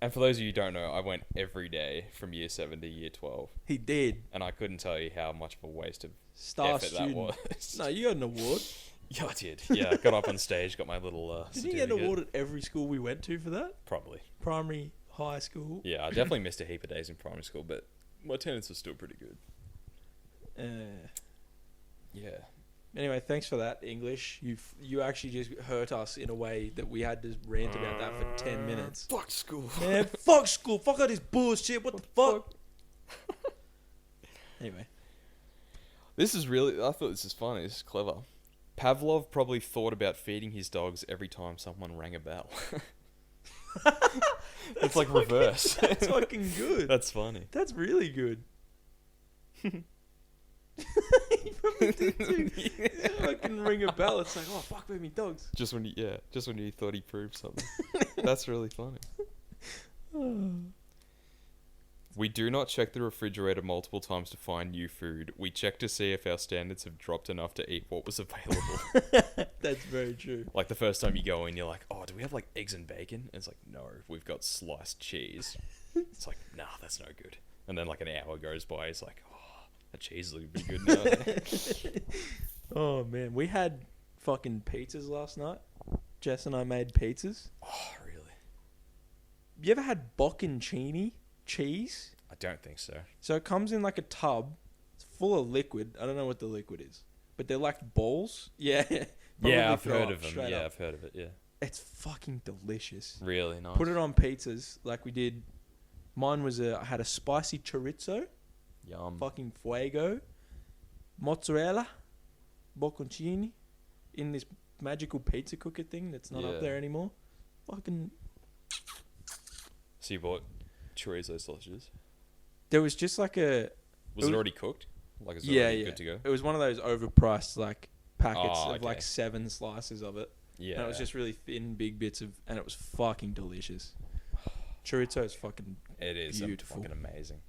And for those of you who don't know, I went every day from year 7 to year 12. He did. And I couldn't tell you how much of a waste of effort student. That was. No, you got an award. Yeah, I did. Yeah, I got up on stage, got my little Did you get an award at every school we went to for that? Probably. Primary, high school? Yeah, I definitely missed a heap of days in primary school, but my attendance was still pretty good. Yeah. Anyway, thanks for that, English. You actually just hurt us in a way that we had to rant about that for 10 minutes. Fuck school. Man, fuck school. Fuck all this bullshit. What the fuck? Anyway. I thought this is funny. This is clever. Pavlov probably thought about feeding his dogs every time someone rang a bell. It's like reverse. That's fucking good. That's funny. That's really good. You probably did too. Fucking ring a bell. It's like, oh fuck, with me dogs. Just when you thought he proved something. That's really funny. We do not check the refrigerator multiple times to find new food. We check to see if our standards have dropped enough to eat what was available. That's very true. Like the first time you go in, you're like, oh, do we have like eggs and bacon? And it's like, no, we've got sliced cheese. It's like, nah, that's no good. And then like an hour goes by, it's like, oh, that cheese looks pretty good now. Oh man, we had fucking pizzas last night. Jess and I made pizzas. Oh, really? You ever had bocconcini cheese? I don't think so. So it comes in like a tub. It's full of liquid. I don't know what the liquid is, but they're like balls. Yeah. Yeah, I've heard of them. Yeah, I've heard of it. Yeah. It's fucking delicious. Really nice. Put it on pizzas like we did. Mine was I had a spicy chorizo. Yum. Fucking fuego. Mozzarella. Bocconcini. In this magical pizza cooker thing that's not up there anymore. Fucking. So you bought chorizo sausages? There was just like a... Was it already cooked? Like it's already good to go? It was one of those overpriced like packets of like 7 slices of it. Yeah. And it was just really thin, big bits of... And it was fucking delicious. Chorizo is fucking It is beautiful. fucking amazing.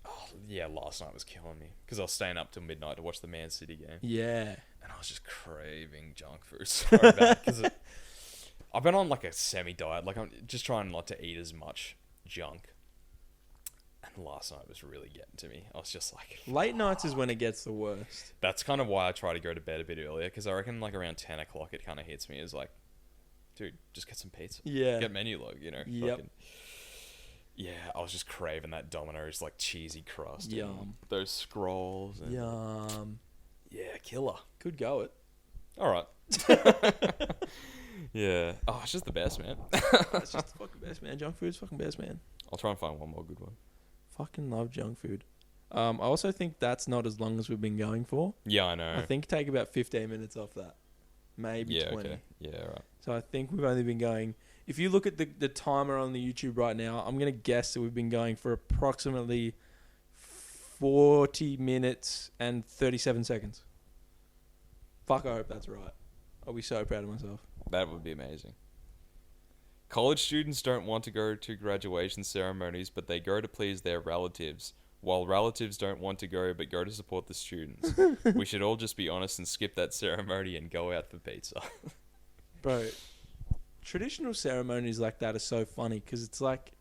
Oh, yeah, last night was killing me. Because I was staying up till midnight to watch the Man City game. Yeah. And I was just craving junk food so bad. Because I've been on like a semi-diet. Like I'm just trying not to eat as much junk. And last night was really getting to me. I was just like... Late nights is when it gets the worst. That's kind of why I try to go to bed a bit earlier. Because I reckon like around 10 o'clock it kind of hits me as like... Dude, just get some pizza. Yeah. Get menu log, you know? Yep. Fucking, yeah, I was just craving that Domino's like cheesy crust. Yum. And those scrolls. And, Yum. yeah, killer. Could go it. Alright. Yeah. Oh, it's just the best, man. It's just the fucking best, man. Junk food's fucking best, man. I'll try and find one more good one. Fucking love junk food. I also think that's not as long as we've been going for. Yeah, I know. I think take about 15 minutes off that. Maybe 20. Okay. Yeah, right. So I think we've only been going... If you look at the timer on the YouTube right now, I'm going to guess that we've been going for approximately 40 minutes and 37 seconds. Fuck, I hope that's right. I'll be so proud of myself. That would be amazing. College students don't want to go to graduation ceremonies, but they go to please their relatives, while relatives don't want to go, but go to support the students. We should all just be honest and skip that ceremony and go out for pizza. Bro, traditional ceremonies like that are so funny because it's like...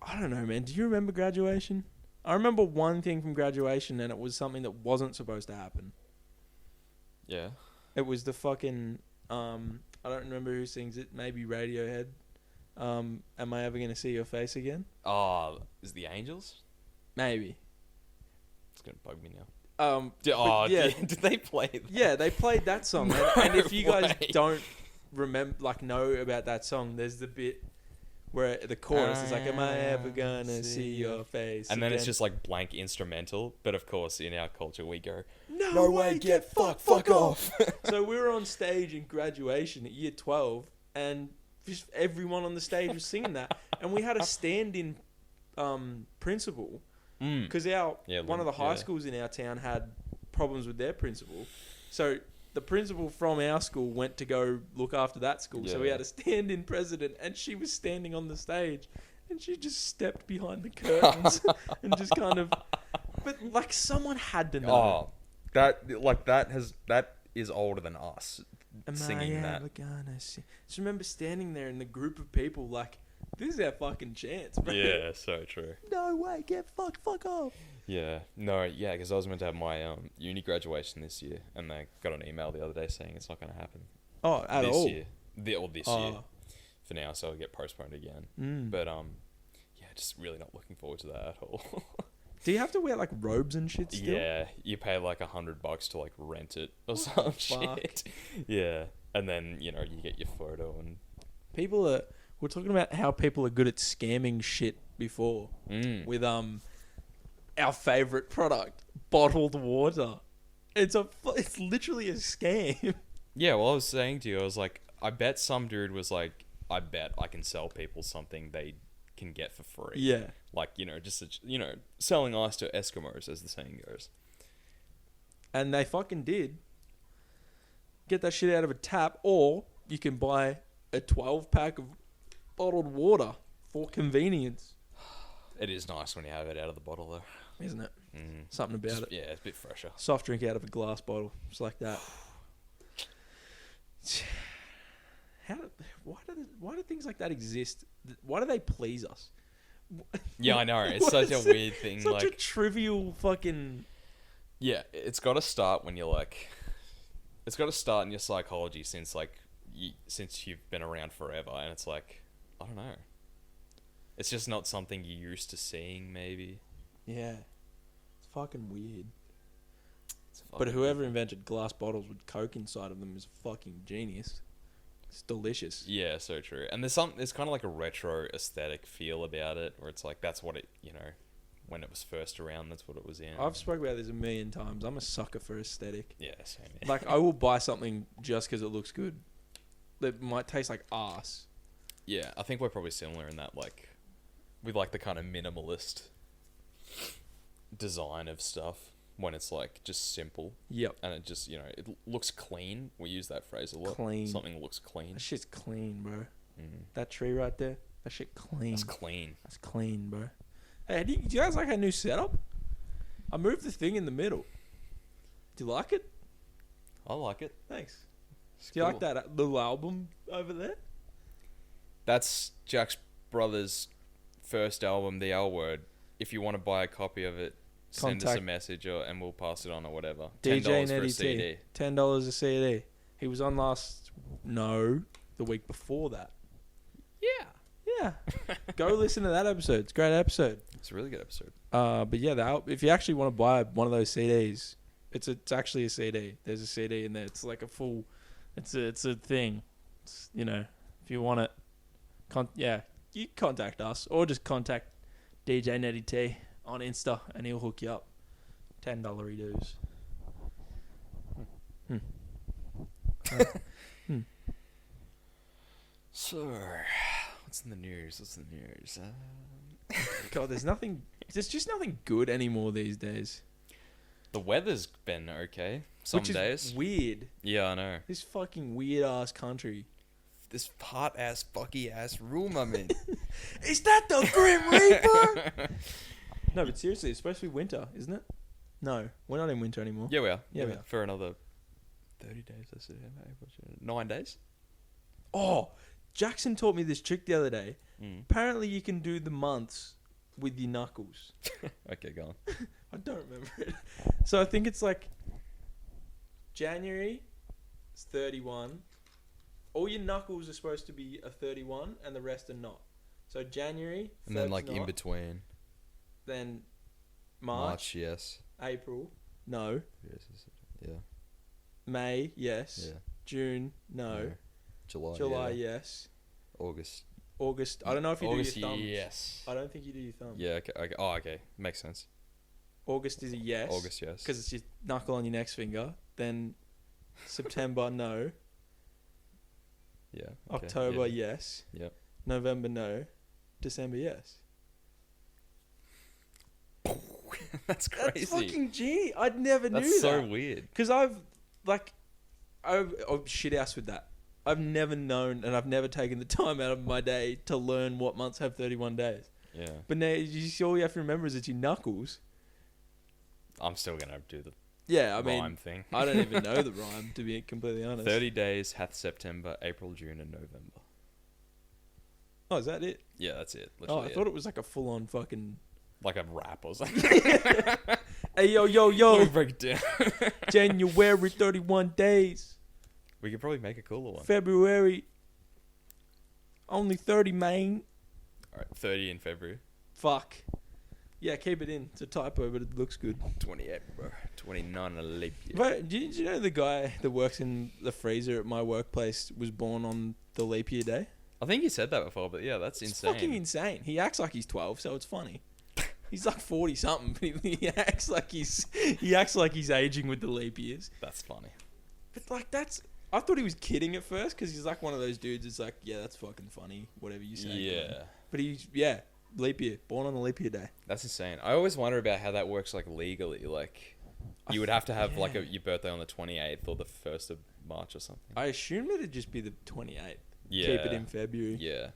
I don't know, man. Do you remember graduation? I remember one thing from graduation and it was something that wasn't supposed to happen. Yeah. It was the fucking... I don't remember who sings it. Maybe Radiohead. Am I ever going to see your face again? Oh, is the Angels? Maybe. It's going to bug me now. Yeah. Did they play that? Yeah, they played that song. No and if you guys way. don't remember, like, know about that song, there's the bit where the chorus is like, am I ever going to see your face And then again? it's just like blank instrumental. But of course, in our culture, we go, No way, get fuck off. So we were on stage in graduation at year 12 and just everyone on the stage was singing that. And we had a stand-in principal because one of the high schools in our town had problems with their principal. So the principal from our school went to go look after that school. So we had a stand-in president and she was standing on the stage and she just stepped behind the curtains and just kind of... But like someone had to know. Oh, that is older than us singing that. Just remember standing there in the group of people like, this is our fucking chance, bro. Yeah, so true. No way, get fuck off. Yeah, no, yeah, because I was meant to have my uni graduation this year, and I got an email the other day saying it's not going to happen. Oh, at all? This year for now, so it'll get postponed again. But yeah, just really not looking forward to that at all. Do you have to wear like robes and shit still? Yeah, you pay like $100 to like rent it or some shit. Yeah, and then you get your photo and We're talking about how people are good at scamming shit before with our favorite product, bottled water. It's literally a scam. Yeah, well, I was saying to you, I was like, I bet some dude was like, I bet I can sell people something they can get for free. Yeah. Like, selling ice to Eskimos, as the saying goes. And they fucking did. Get that shit out of a tap, or you can buy a 12-pack of bottled water for convenience. It is nice when you have it out of the bottle, though. Isn't it? Mm. Something about it. Yeah, it's a bit fresher. Soft drink out of a glass bottle. It's like that. Why do things like that exist? Why do they please us? Yeah, I know. It's such a weird thing. Such a trivial fucking... Yeah, it's got to start when you're like... It's got to start in your psychology since you've been around forever. And it's like, I don't know. It's just not something you're used to seeing, maybe. Yeah. It's fucking weird. But whoever invented glass bottles with Coke inside of them is a fucking genius. It's delicious. Yeah, so true. And there's kind of like a retro aesthetic feel about it, where it's like, that's what it, when it was first around, that's what it was in. I've spoken about this a million times. I'm a sucker for aesthetic. Yeah, same. Like, I will buy something just because it looks good. That might taste like arse. Yeah, I think we're probably similar in that, like, we like the kind of minimalist design of stuff when it's like just simple. Yep. And it just, it looks clean. We use that phrase a lot. Clean. Something looks clean. That shit's clean, bro. Mm. That tree right there, that shit clean. That's clean. That's clean, bro. Hey, do you guys like our new setup? I moved the thing in the middle. Do you like it? I like it. Thanks. It's Do you cool. like that little album over there? That's Jack's brother's first album, The L Word. If you want to buy a copy of it, send us a message and we'll pass it on or whatever. DJ $10 for a CD. N3DDY T. $10 a CD. He was on the week before that. Yeah. Yeah. Go listen to that episode. It's a great episode. It's a really good episode. But yeah, if you actually want to buy one of those CDs, it's actually a CD. There's a CD in there. It's like a full. It's a thing. It's, if you want it, you contact us or just contact DJ N3DDY T on Insta and he'll hook you up. $10 dues. So, what's in the news? God, there's just nothing good anymore these days. The weather's been okay some Which is days. Weird. Yeah, I know. This fucking weird ass country. This hot ass, fucky ass room I'm in. Is that the Grim Reaper? No, but seriously, it's supposed to be winter, isn't it? No, we're not in winter anymore. Yeah, we are. Yeah, we are. For another 30 days. That's it. 9 days. Oh, Jackson taught me this trick the other day. Mm. Apparently, you can do the months with your knuckles. Okay, go on. I don't remember it. So I think it's like January is 31. All your knuckles are supposed to be a 31 and the rest are not. So January, And then Feb's in not. between. Then March, yes. April, no. Yeah. May, yes. Yeah. June, no. July, yeah. yes. August. I don't know if you August, do your thumbs. yes. I don't think you do your thumbs. Yeah, okay. Oh, okay. Makes sense. August is a yes. August, yes. Because it's your knuckle on your next finger. Then September, no. Yeah. Okay. October, yeah. yes. Yep. November, no. December, yes. That's crazy. That's fucking genius. I never knew that. That's so weird. Because I'm shit ass with that. I've never known and I've never taken the time out of my day to learn what months have 31 days. Yeah. But now all you have to remember is it's your knuckles. I'm still going to do the rhyme thing. I don't even know the rhyme, to be completely honest. 30 days hath September, April, June, and November. Oh, is that it? Yeah, that's it. Oh, I thought it was like a full-on fucking... Like a rap or something. Hey, yo. Let me break it down. January, 31 days. We could probably make a cooler one. February, only 30, man. Alright, 30 in February. Fuck. Yeah, keep it in. It's a typo, but it looks good. 28, bro. 29 a leap year. But did you know the guy that works in the freezer at my workplace was born on the leap year day? I think you said that before, but yeah, that's It's insane. fucking insane. He acts like he's 12, so it's funny. He's like 40 something, but he acts like he's aging with the leap years. That's funny. But like I thought he was kidding at first because he's like one of those dudes. It's like, yeah, that's fucking funny. Whatever you say. Yeah. Glenn. But leap year, born on the leap year day. That's insane. I always wonder about how that works, like legally. Like, you would have to have like your birthday on the 28th or the 1st of March or something. I assumed it'd just be the 28th. Yeah. Keep it in February. Yeah.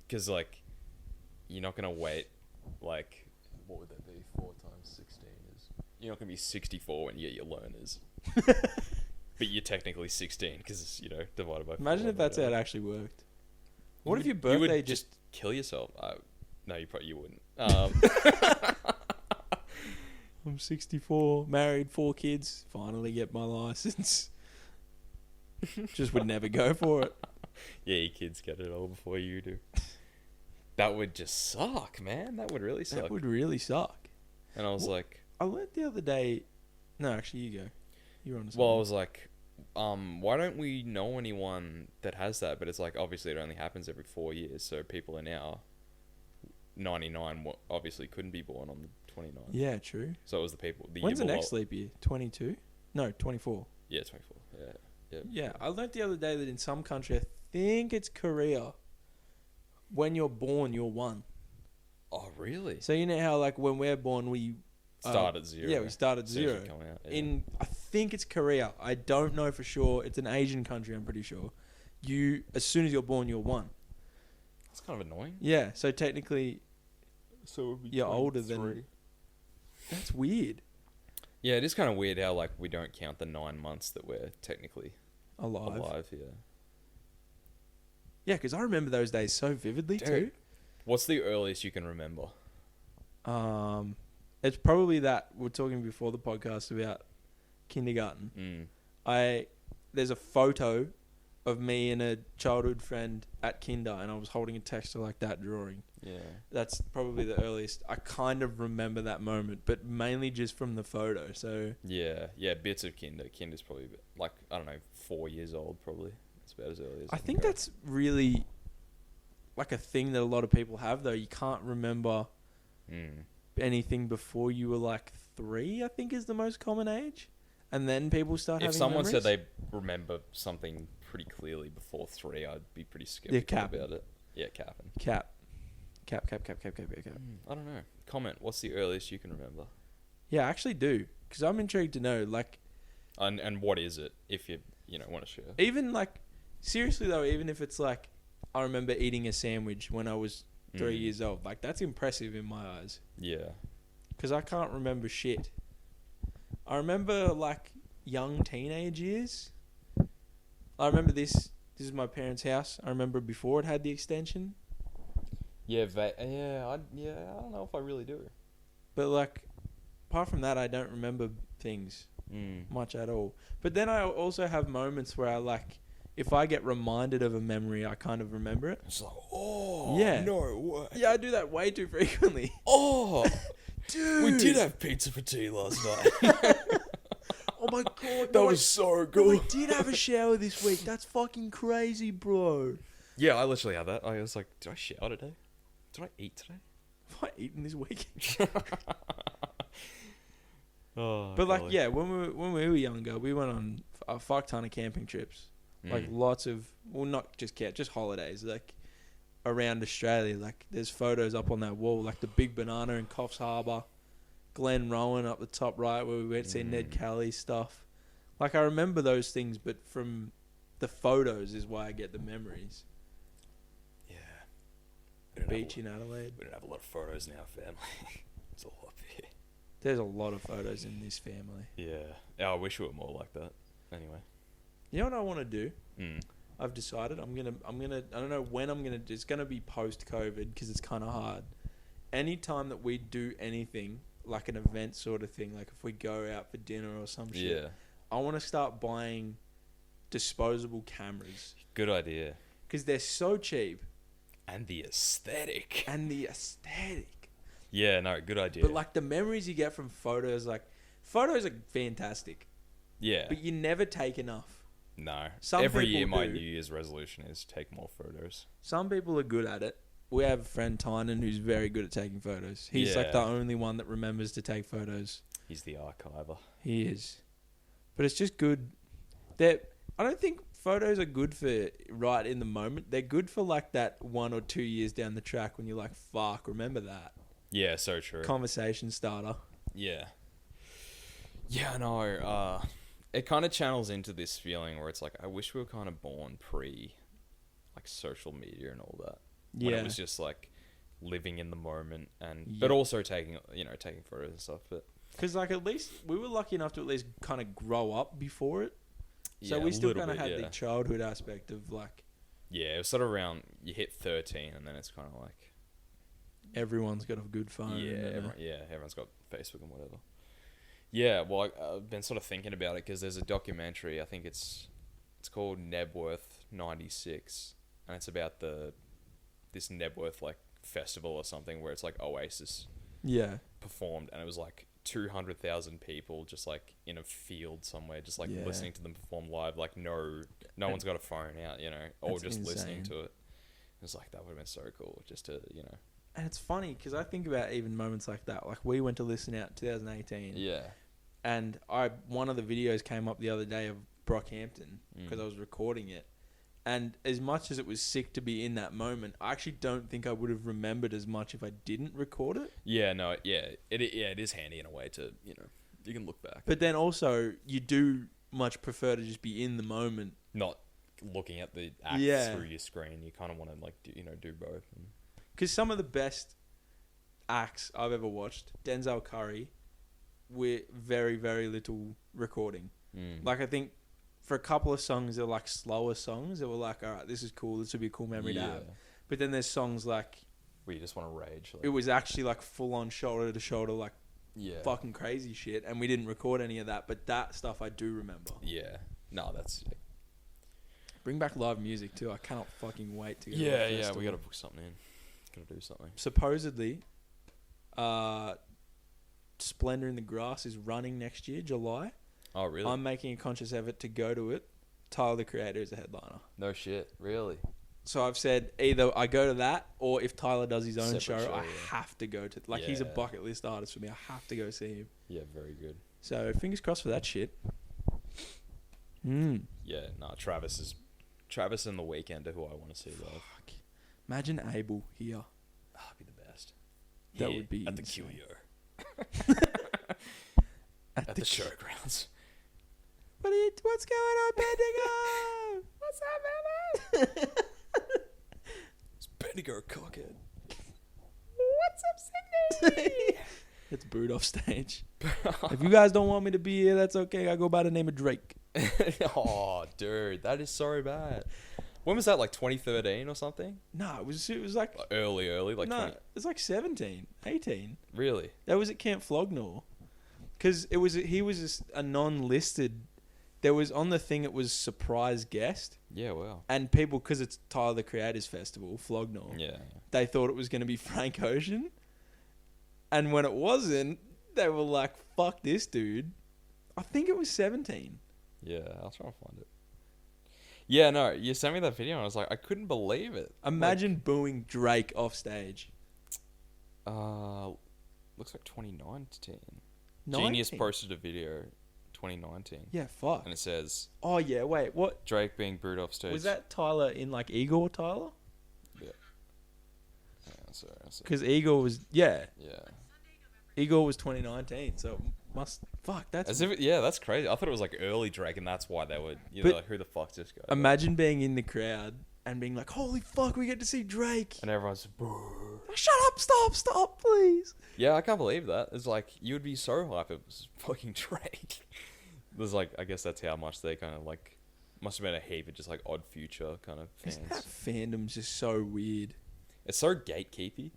Because like, you're not gonna wait. Like, what would that be? 4 times 16 is. You're not gonna be 64 when you get your learners. But you're technically 16 because divided by. Imagine 4, if that's how it actually worked. What if your birthday you would just kill yourself? No, you wouldn't. I'm 64, married, 4 kids. Finally get my license. Just would never go for it. Yeah, your kids get it all before you do. That would just suck, man. That would really suck. That would really suck. And I was like... I learned the other day... No, actually, you go. You're on to something. Well, I was like, why don't we know anyone that has that? But it's like, obviously, it only happens every 4 years. So people are now 99, obviously couldn't be born on the 29th. Yeah, true. So it was the people... When's the next leap year? 22? No, 24. Yeah, 24. Yeah. Yep. Yeah, I learnt the other day that in some country, I think it's Korea, when you're born, you're 1. Oh, really? So you know how like when we're born, we start at 0. Yeah, we start at 0. Yeah. I think it's Korea. I don't know for sure. It's an Asian country, I'm pretty sure. As soon as you're born, you're 1. That's kind of annoying. Yeah, so technically, so you're older than... That's weird. Yeah, it is kind of weird how like we don't count the 9 months that we're technically alive. Yeah. Yeah, because I remember those days so vividly too. What's the earliest you can remember? It's probably that we're talking before the podcast about kindergarten. There's a photo of me and a childhood friend at kinder, and I was holding a texture like that drawing. Yeah. That's probably the earliest. I kind of remember that moment, but mainly just from the photo. So yeah, bits of kinder. Kinder's probably like, I don't know, 4 years old probably. It's about as early as I think that's really like a thing that a lot of people have though. You can't remember anything before you were like 3, I think is the most common age. And then people start having someone memories. said they remember something pretty clearly before 3, I'd be pretty skeptical about it. Yeah, capping. Cap. I don't know. Comment. What's the earliest you can remember? Yeah, I actually do. Because I'm intrigued to know, like... And what is it, if you want to share? Even, like... Seriously, though, even if it's, like... I remember eating a sandwich when I was 3 years old. Like, that's impressive in my eyes. Yeah. Because I can't remember shit. I remember, like, young teenage years. I remember this. This is my parents' house. I remember before it had the extension. Yeah, I don't know if I really do. But, like, apart from that, I don't remember things much at all. But then I also have moments where I, like, if I get reminded of a memory, I kind of remember it. It's like, oh, yeah. No way. Yeah, I do that way too frequently. Oh, dude. We did have pizza for tea last night. Oh, my God. That was so good. No, I did have a shower this week. That's fucking crazy, bro. Yeah, I literally had that. I was like, did I shower today? Did I eat today? Have I eaten this week? Oh, but like, yeah, when we were younger, we went on a fuck ton of camping trips. Like lots of, well, not just holidays. Like around Australia, like there's photos up on that wall, like the Big Banana in Coffs Harbour, Glen Rowan up the top right where we went to see Ned Kelly's stuff. Like I remember those things, but from the photos is why I get the memories. Beach in Adelaide. We don't have a lot of photos in our family. There's a lot here. There's a lot of photos in this family. Yeah. I wish we were more like that. Anyway. You know what I want to do? I've decided I'm gonna. I don't know when I'm gonna. It's gonna be post COVID because it's kind of hard. Anytime that we do anything like an event sort of thing, like if we go out for dinner or some shit, I want to start buying disposable cameras. Good idea. Because they're so cheap. And the aesthetic. Yeah, no, good idea. But like the memories you get from photos, like photos are fantastic. Yeah. But you never take enough. No. Every year my New Year's resolution is take more photos. Some people are good at it. we have a friend Tynan who's very good at taking photos. He's like the Yeah. only one that remembers to take photos. He's the archiver. He is. But it's just good. I don't think photos are good for right in the moment. They're good for like that 1 or 2 years down the track when you're like, fuck, remember that. Yeah, so true. Conversation starter. Yeah. Yeah, no. It kind of channels into this feeling where it's like, I wish we were kind of born pre, like, social media and all that. When Yeah. it was just like living in the moment Yeah. but also taking photos and stuff. But Because like at least we were lucky enough to at least kind of grow up before it. So yeah, we a still little kind of bit, had yeah. the childhood aspect of like Yeah, it was sort of around you hit 13 and then it's kind of like everyone's got a good phone. everyone's got Facebook and whatever. Yeah, well, I've been sort of thinking about it because there's a documentary. I think it's called Nebworth 96, and it's about this Nebworth like festival or something where it's like Oasis Yeah. performed, and it was like 200,000 people just like in a field somewhere, just like Yeah. listening to them perform live. Like no one's got a phone out, or That's just listening insane. to it. It's like that would have been so cool just to And it's funny because I think about even moments like that. Like we went to listen out in 2018. yeah. And one of the videos came up the other day of Brockhampton because I was recording it. And as much as it was sick to be in that moment, I actually don't think I would have remembered as much if I didn't record it. Yeah, no, yeah, it is handy in a way to you can look back, But then also you do much prefer to just be in the moment. not looking at the act Yeah. through your screen. You kind of want to like do both. Because some of the best acts I've ever watched, Denzel Curry, with very, very little recording. Like I think for a couple of songs, they're like slower songs that were like, all right, this is cool. This would be a cool memory to have. But then there's songs like, where you just want to rage. Like, it was actually like full on shoulder to shoulder, like yeah, fucking crazy shit. And we didn't record any of that. But that stuff I do remember. yeah. No, that's Bring back live music too. I cannot fucking wait to go to a yeah. festival. We got to book something in. Gotta do something. Supposedly, Splendor in the Grass is running next year, July. Oh really? I'm making a conscious effort to go to it. Tyler, the Creator, is a headliner. No shit. Really? So I've said either I go to that or if Tyler does his own Separate show, I yeah. have to go to. Like he's a Yeah. bucket list artist for me. I have to go see him. Yeah, very good. So fingers crossed for that shit. Mm. Yeah, no. Travis and The Weeknd are who I want to see live. Fuck. Imagine Abel here. That'd be the best. That Here would be at the insane. QEO. At At the showgrounds. What's going on, Bendigo? What's up, man? It's Bendigo cockhead. What's up, Sydney? It's booed off stage. If you guys don't want me to be here, that's okay. I go by the name of Drake. Oh, dude, that is so bad. When was that? Like 2013 or something? No, it was like Like early, like no, 20. it was like 17, 18. Really? That was at Camp Flognor. Because he was just a non-listed. There was on the thing. It was surprise guest, Yeah, wow. and people, because it's Tyler the Creator's festival, Flognor. Yeah. They thought it was going to be Frank Ocean, and when it wasn't, they were like, "Fuck this dude." I think it was 17. Yeah, I'll try and find it. Yeah, no, you sent me that video and I was like, I couldn't believe it. Imagine booing Drake off stage. Looks like 2019. 19? Genius posted a video 2019. Yeah, fuck. And it says, Oh yeah, wait, what Drake being booed off stage. was that? Tyler in like Igor Tyler? Yeah. Yeah, sorry. Because Igor was Yeah. Igor was 2019, so must fuck. That's As if that's crazy. I thought it was like early Drake, and that's why they would. But Like, who the fuck's this guy? imagine being in the crowd and being like, "Holy fuck, we get to see Drake!" And everyone's boo. Shut up! Stop, please. Yeah, I can't believe that. It's like you would be so hyped if it was fucking Drake. There's like, I guess that's how much they kind of like. Must have been a heap of just like Odd Future kind of fans. Isn't that fandom's just so weird? It's so gatekeepy.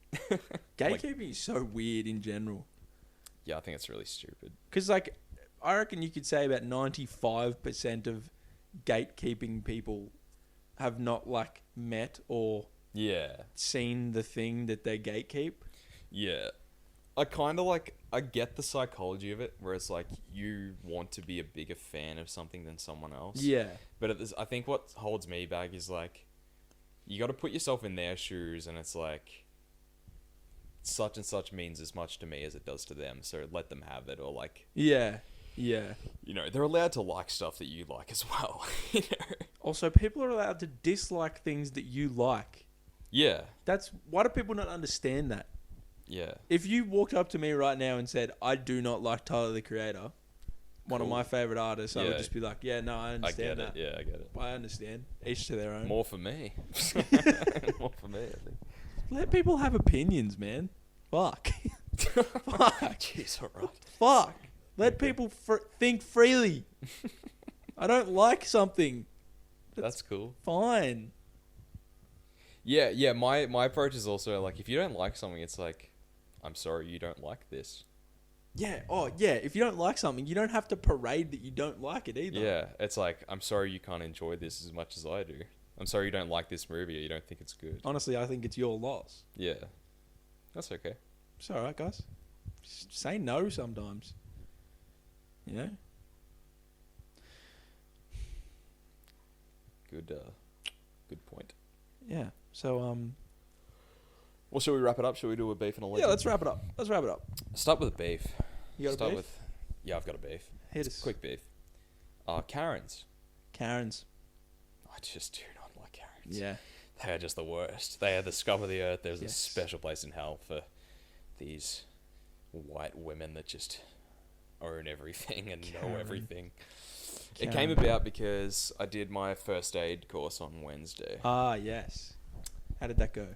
Gatekeeping is so weird in general. Yeah, I think it's really stupid. Because like, I reckon you could say about 95% of gatekeeping people have not like met or Yeah. seen the thing that they gatekeep. Yeah. I kind of like, I get the psychology of it, where it's like you want to be a bigger fan of something than someone else. Yeah. But I think what holds me back is like, you got to put yourself in their shoes, and it's like, such and such means as much to me as it does to them, so let them have it. Or like, Yeah. they're allowed to like stuff that you like as well. Also, people are allowed to dislike things that you like. Yeah. Why do people not understand that? Yeah. If you walked up to me right now and said, I do not like Tyler, the Creator, one of my favorite artists, I would just be like, yeah, no, I understand that. Yeah, I get it. I understand. Each to their own. More for me. More for me, I think. Let people have opinions, man. Fuck. Fuck. Jeez, alright. Fuck. Let people think freely. I don't like something. That's cool. Fine. Yeah, my approach is also like, if you don't like something, it's like, I'm sorry you don't like this. Yeah, if you don't like something, you don't have to parade that you don't like it either. Yeah, it's like, I'm sorry you can't enjoy this as much as I do. I'm sorry you don't like this movie or you don't think it's good. Honestly, I think it's your loss. Yeah. That's okay. It's alright, guys. Just say no sometimes. You know? Good point. Yeah. So, Well, shall we wrap it up? Shall we do a beef and a legend? yeah, let's wrap it up. Start with a beef. You got a beef? Yeah, I've got a beef. Hit us. Quick beef. Karens. Karens. I just do not like Karens. Yeah. They are just the worst. They are the scum of the earth. There's a Yes. special place in hell for these white women that just own everything and know Karen. everything. Karen. It came about because I did my first aid course on Wednesday. Ah, yes. How did that go?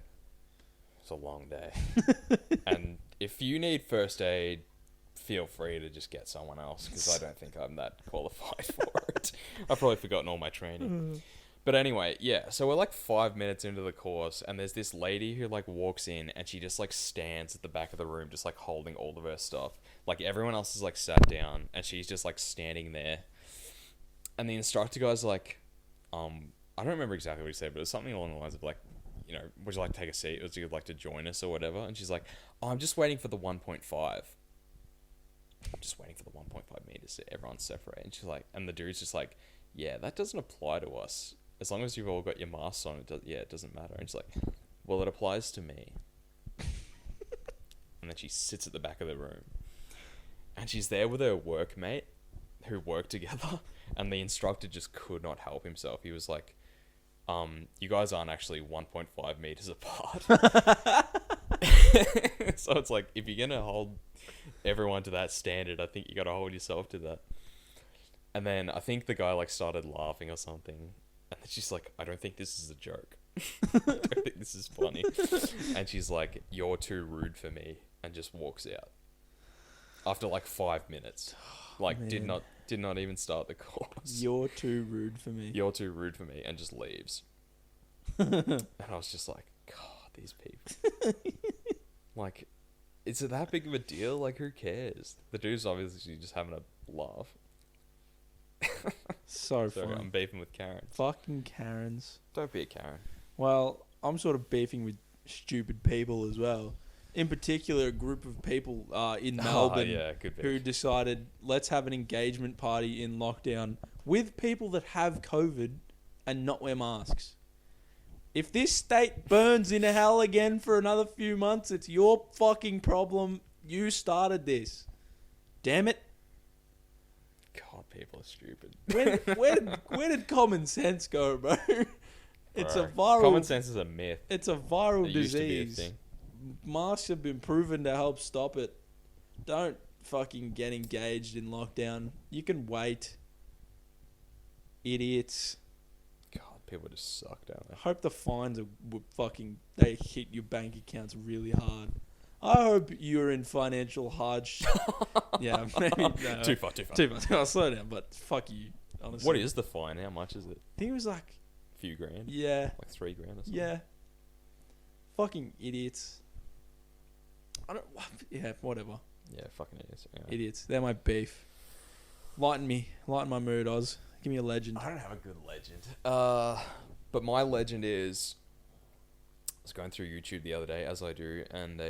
It's a long day. And if you need first aid, feel free to just get someone else, because I don't think I'm that qualified for it. I've probably forgotten all my training. But anyway, yeah, so we're like 5 minutes into the course, and there's this lady who like walks in, and she just like stands at the back of the room, just like holding all of her stuff. Like everyone else is like sat down, and she's just like standing there. And the instructor guy's like, I don't remember exactly what he said, but it was something along the lines of like, you know, would you like to take a seat? Would you like to join us or whatever? And she's like, oh, I'm just waiting for the 1.5. I'm just waiting for the 1.5 meters so everyone's separate. And she's like, and the dude's just like, yeah, that doesn't apply to us. As long as you've all got your masks on, it doesn't matter. And she's like, well, it applies to me. And then she sits at the back of the room. And she's there with her workmate who work together. And the instructor just could not help himself. He was like, you guys aren't actually 1.5 meters apart. So it's like, if you're going to hold everyone to that standard, I think you got to hold yourself to that. And then I think the guy like started laughing or something. And then she's like, I don't think this is a joke. I don't think this is funny. And she's like, you're too rude for me. And just walks out. After like 5 minutes. Like, Man. did not even start the course. You're too rude for me. You're too rude for me. And just leaves. And I was just like, God, these people. Like, is it that big of a deal? Like, who cares? The dude's obviously just having a laugh. So Sorry, funny. I'm beefing with Karen. Fucking Karens. Don't be a Karen. Well, I'm sort of beefing with stupid people as well. In particular, a group of people in Melbourne good beef. who decided, let's have an engagement party in lockdown with people that have COVID and not wear masks. If this state burns in hell again for another few months, it's your fucking problem. You started this. Damn it. God, people are stupid. Where did common sense go, bro? It's a Bro, viral... Common sense is a myth. It's a viral It used to be a disease. thing. Masks have been proven to help stop it. Don't fucking get engaged in lockdown. You can wait. Idiots. God, people just suck, don't I they? hope the fines they hit your bank accounts really hard. I hope you're in financial hardship. Yeah, maybe no. Too far. Too much. I'll slow down, but fuck you. Honestly. What is the fine? How much is it? I think it was like, A few grand? yeah, Like 3 grand or something? yeah. Fucking idiots. Yeah, whatever. Yeah, fucking idiots. Yeah. Idiots. They're my beef. Lighten my mood, Oz. Give me a legend. I don't have a good legend. But my legend is, I was going through YouTube the other day, as I do, and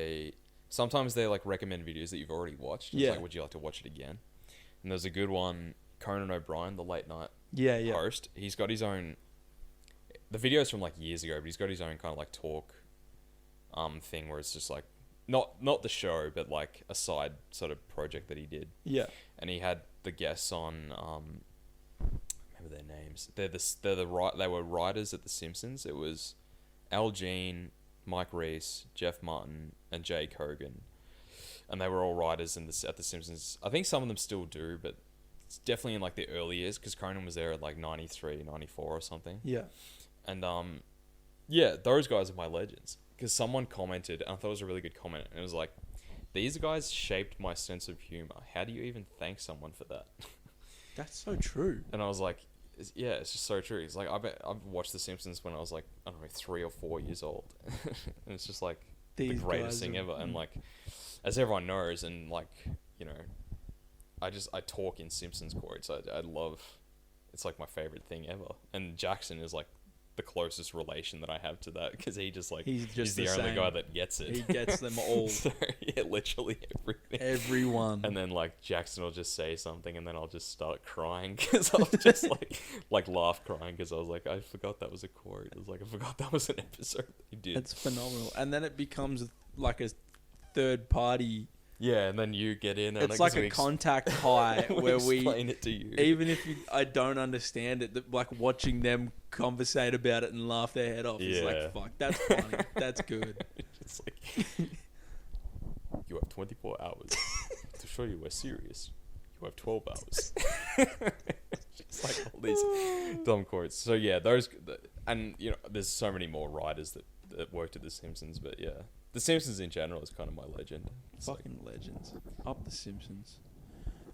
sometimes they like recommend videos that you've already watched. It's Yeah. like, would you like to watch it again? And there's a good one, Conan O'Brien, the late night Yeah. host. He's got his own, the video's from like years ago, but he's got his own kind of like talk thing where it's just like not the show, but like a side sort of project that he did. Yeah. And he had the guests on remember their names. They were writers at The Simpsons. It was Al Jean, Mike Reese, Jeff Martin, and Jay Kogan. And they were all writers at The Simpsons. I think some of them still do, but it's definitely in like the early years because Conan was there at like 93, 94 or something. Yeah. And yeah, those guys are my legends. Because someone commented, and I thought it was a really good comment, and it was like, these guys shaped my sense of humor. How do you even thank someone for that? That's so true. And I was like, yeah, it's just so true. It's like, I've watched The Simpsons when I was like, I don't know, 3 or 4 years old. And it's just like the greatest thing ever. And like, as everyone knows, and like, you know, I talk in Simpsons quotes. I love, it's like my favorite thing ever. And Jackson is like the closest relation that I have to that, because he just like he's the only guy that gets it. He gets them all. So, yeah, literally everything. Everyone. And then like Jackson will just say something, and then I'll just start crying because I'll just like laugh crying because I was like, I forgot that was a quote. I was like, I forgot that was an episode that he did. It's phenomenal. And then it becomes like a third party. Yeah, and then you get in. And it's like a contact high where we explain it to you. Even if I don't understand it, like watching them conversate about it and laugh their head off is like, fuck, that's funny. That's good. It's like, you have 24 hours to show you we're serious. You have 12 hours. Just like all these dumb quotes. So yeah, and you know, there's so many more writers that worked at The Simpsons, but yeah. The Simpsons in general is kind of my legend. It's fucking legends. Up The Simpsons.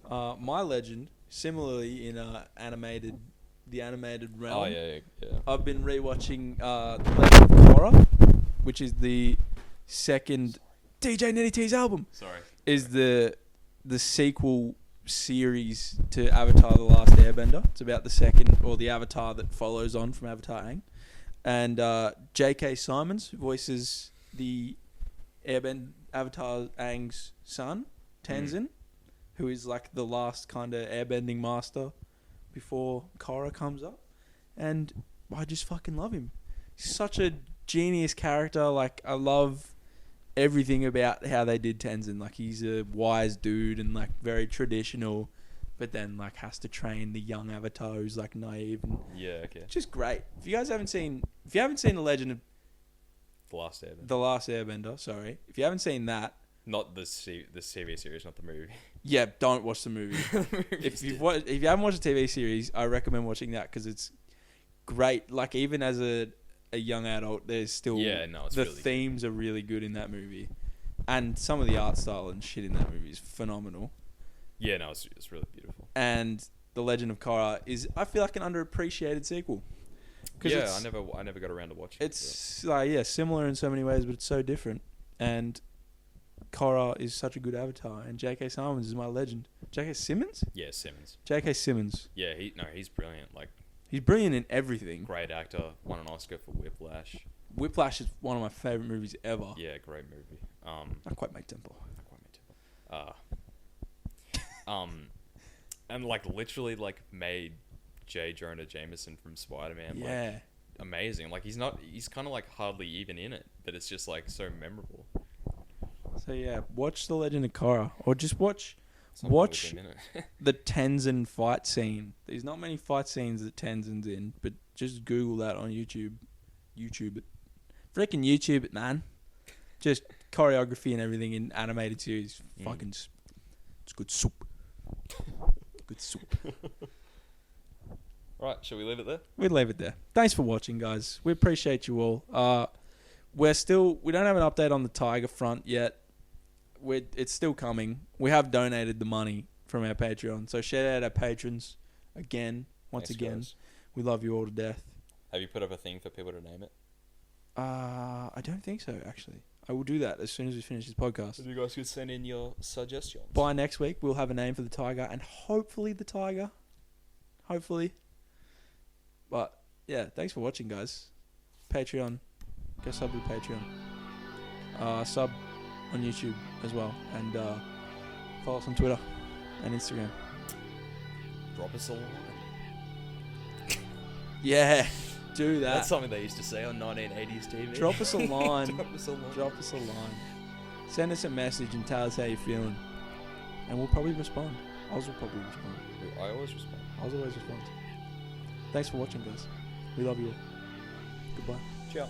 My legend, similarly in the animated realm. Oh yeah. I've been rewatching The Legend of Korra, which is the second DJ N3DDY album. Sorry. Is the sequel series to Avatar: The Last Airbender. It's about the second, or the Avatar that follows on from Avatar Aang. And J.K. Simmons voices the Avatar Aang's son, Tenzin, who is like the last kind of airbending master before Korra comes up. And I just fucking love him. He's such a genius character. Like, I love everything about how they did Tenzin. Like, he's a wise dude and like very traditional, but then like has to train the young Avatar who's like naive and just great. If you haven't seen The Legend of The Last Airbender, sorry. If you haven't seen that, not the TV series, not the movie. Yeah, don't watch the movie. If you haven't watched the TV series, I recommend watching that because it's great. Like, even as a young adult, there's still the really themes good. Are really good in that movie, and some of the art style and shit in that movie is phenomenal. Yeah, no, it's really beautiful. And The Legend of Korra is, I feel like, an underappreciated sequel. Yeah, I never got around to watching it. It's similar in so many ways, but it's so different. And Korra is such a good Avatar, and J.K. Simmons is my legend. J.K. Simmons? Yeah, Simmons. J.K. Simmons. Yeah, he's brilliant. Like, he's brilliant in everything. Great actor. Won an Oscar for Whiplash. Whiplash is one of my favorite movies ever. Yeah, great movie. Not quite my tempo. And like literally like made J. Jonah Jameson from Spider-Man. Yeah. Like, amazing. Like, he's kind of like hardly even in it, but it's just like so memorable. So yeah, watch The Legend of Korra, or just watch the Tenzin fight scene. There's not many fight scenes that Tenzin's in, but just Google that on YouTube. YouTube it. Freaking YouTube it, man. Just choreography and everything in animated series. Fucking, it's good soup. Good soup. Right, shall we leave it there? We'll leave it there. Thanks for watching, guys. We appreciate you all. We don't have an update on the Tiger front yet. It's still coming. We have donated the money from our Patreon, so shout out our patrons once again. Guys. We love you all to death. Have you put up a thing for people to name it? I don't think so, actually. I will do that as soon as we finish this podcast. So you guys could send in your suggestions. By next week, we'll have a name for the Tiger, and hopefully the Tiger. Hopefully. But, yeah, thanks for watching, guys. Patreon. Go sub to Patreon. Sub on YouTube as well. And follow us on Twitter and Instagram. Drop us a line. Yeah. do that. That's something they used to say on 1980s TV. Drop us a line. Drop us a line. Drop us a line. Send us a message and tell us how you're feeling. And we'll probably respond. Oz will probably respond. I always respond. Oz always responds. Thanks for watching, guys. We love you all. Goodbye. Ciao.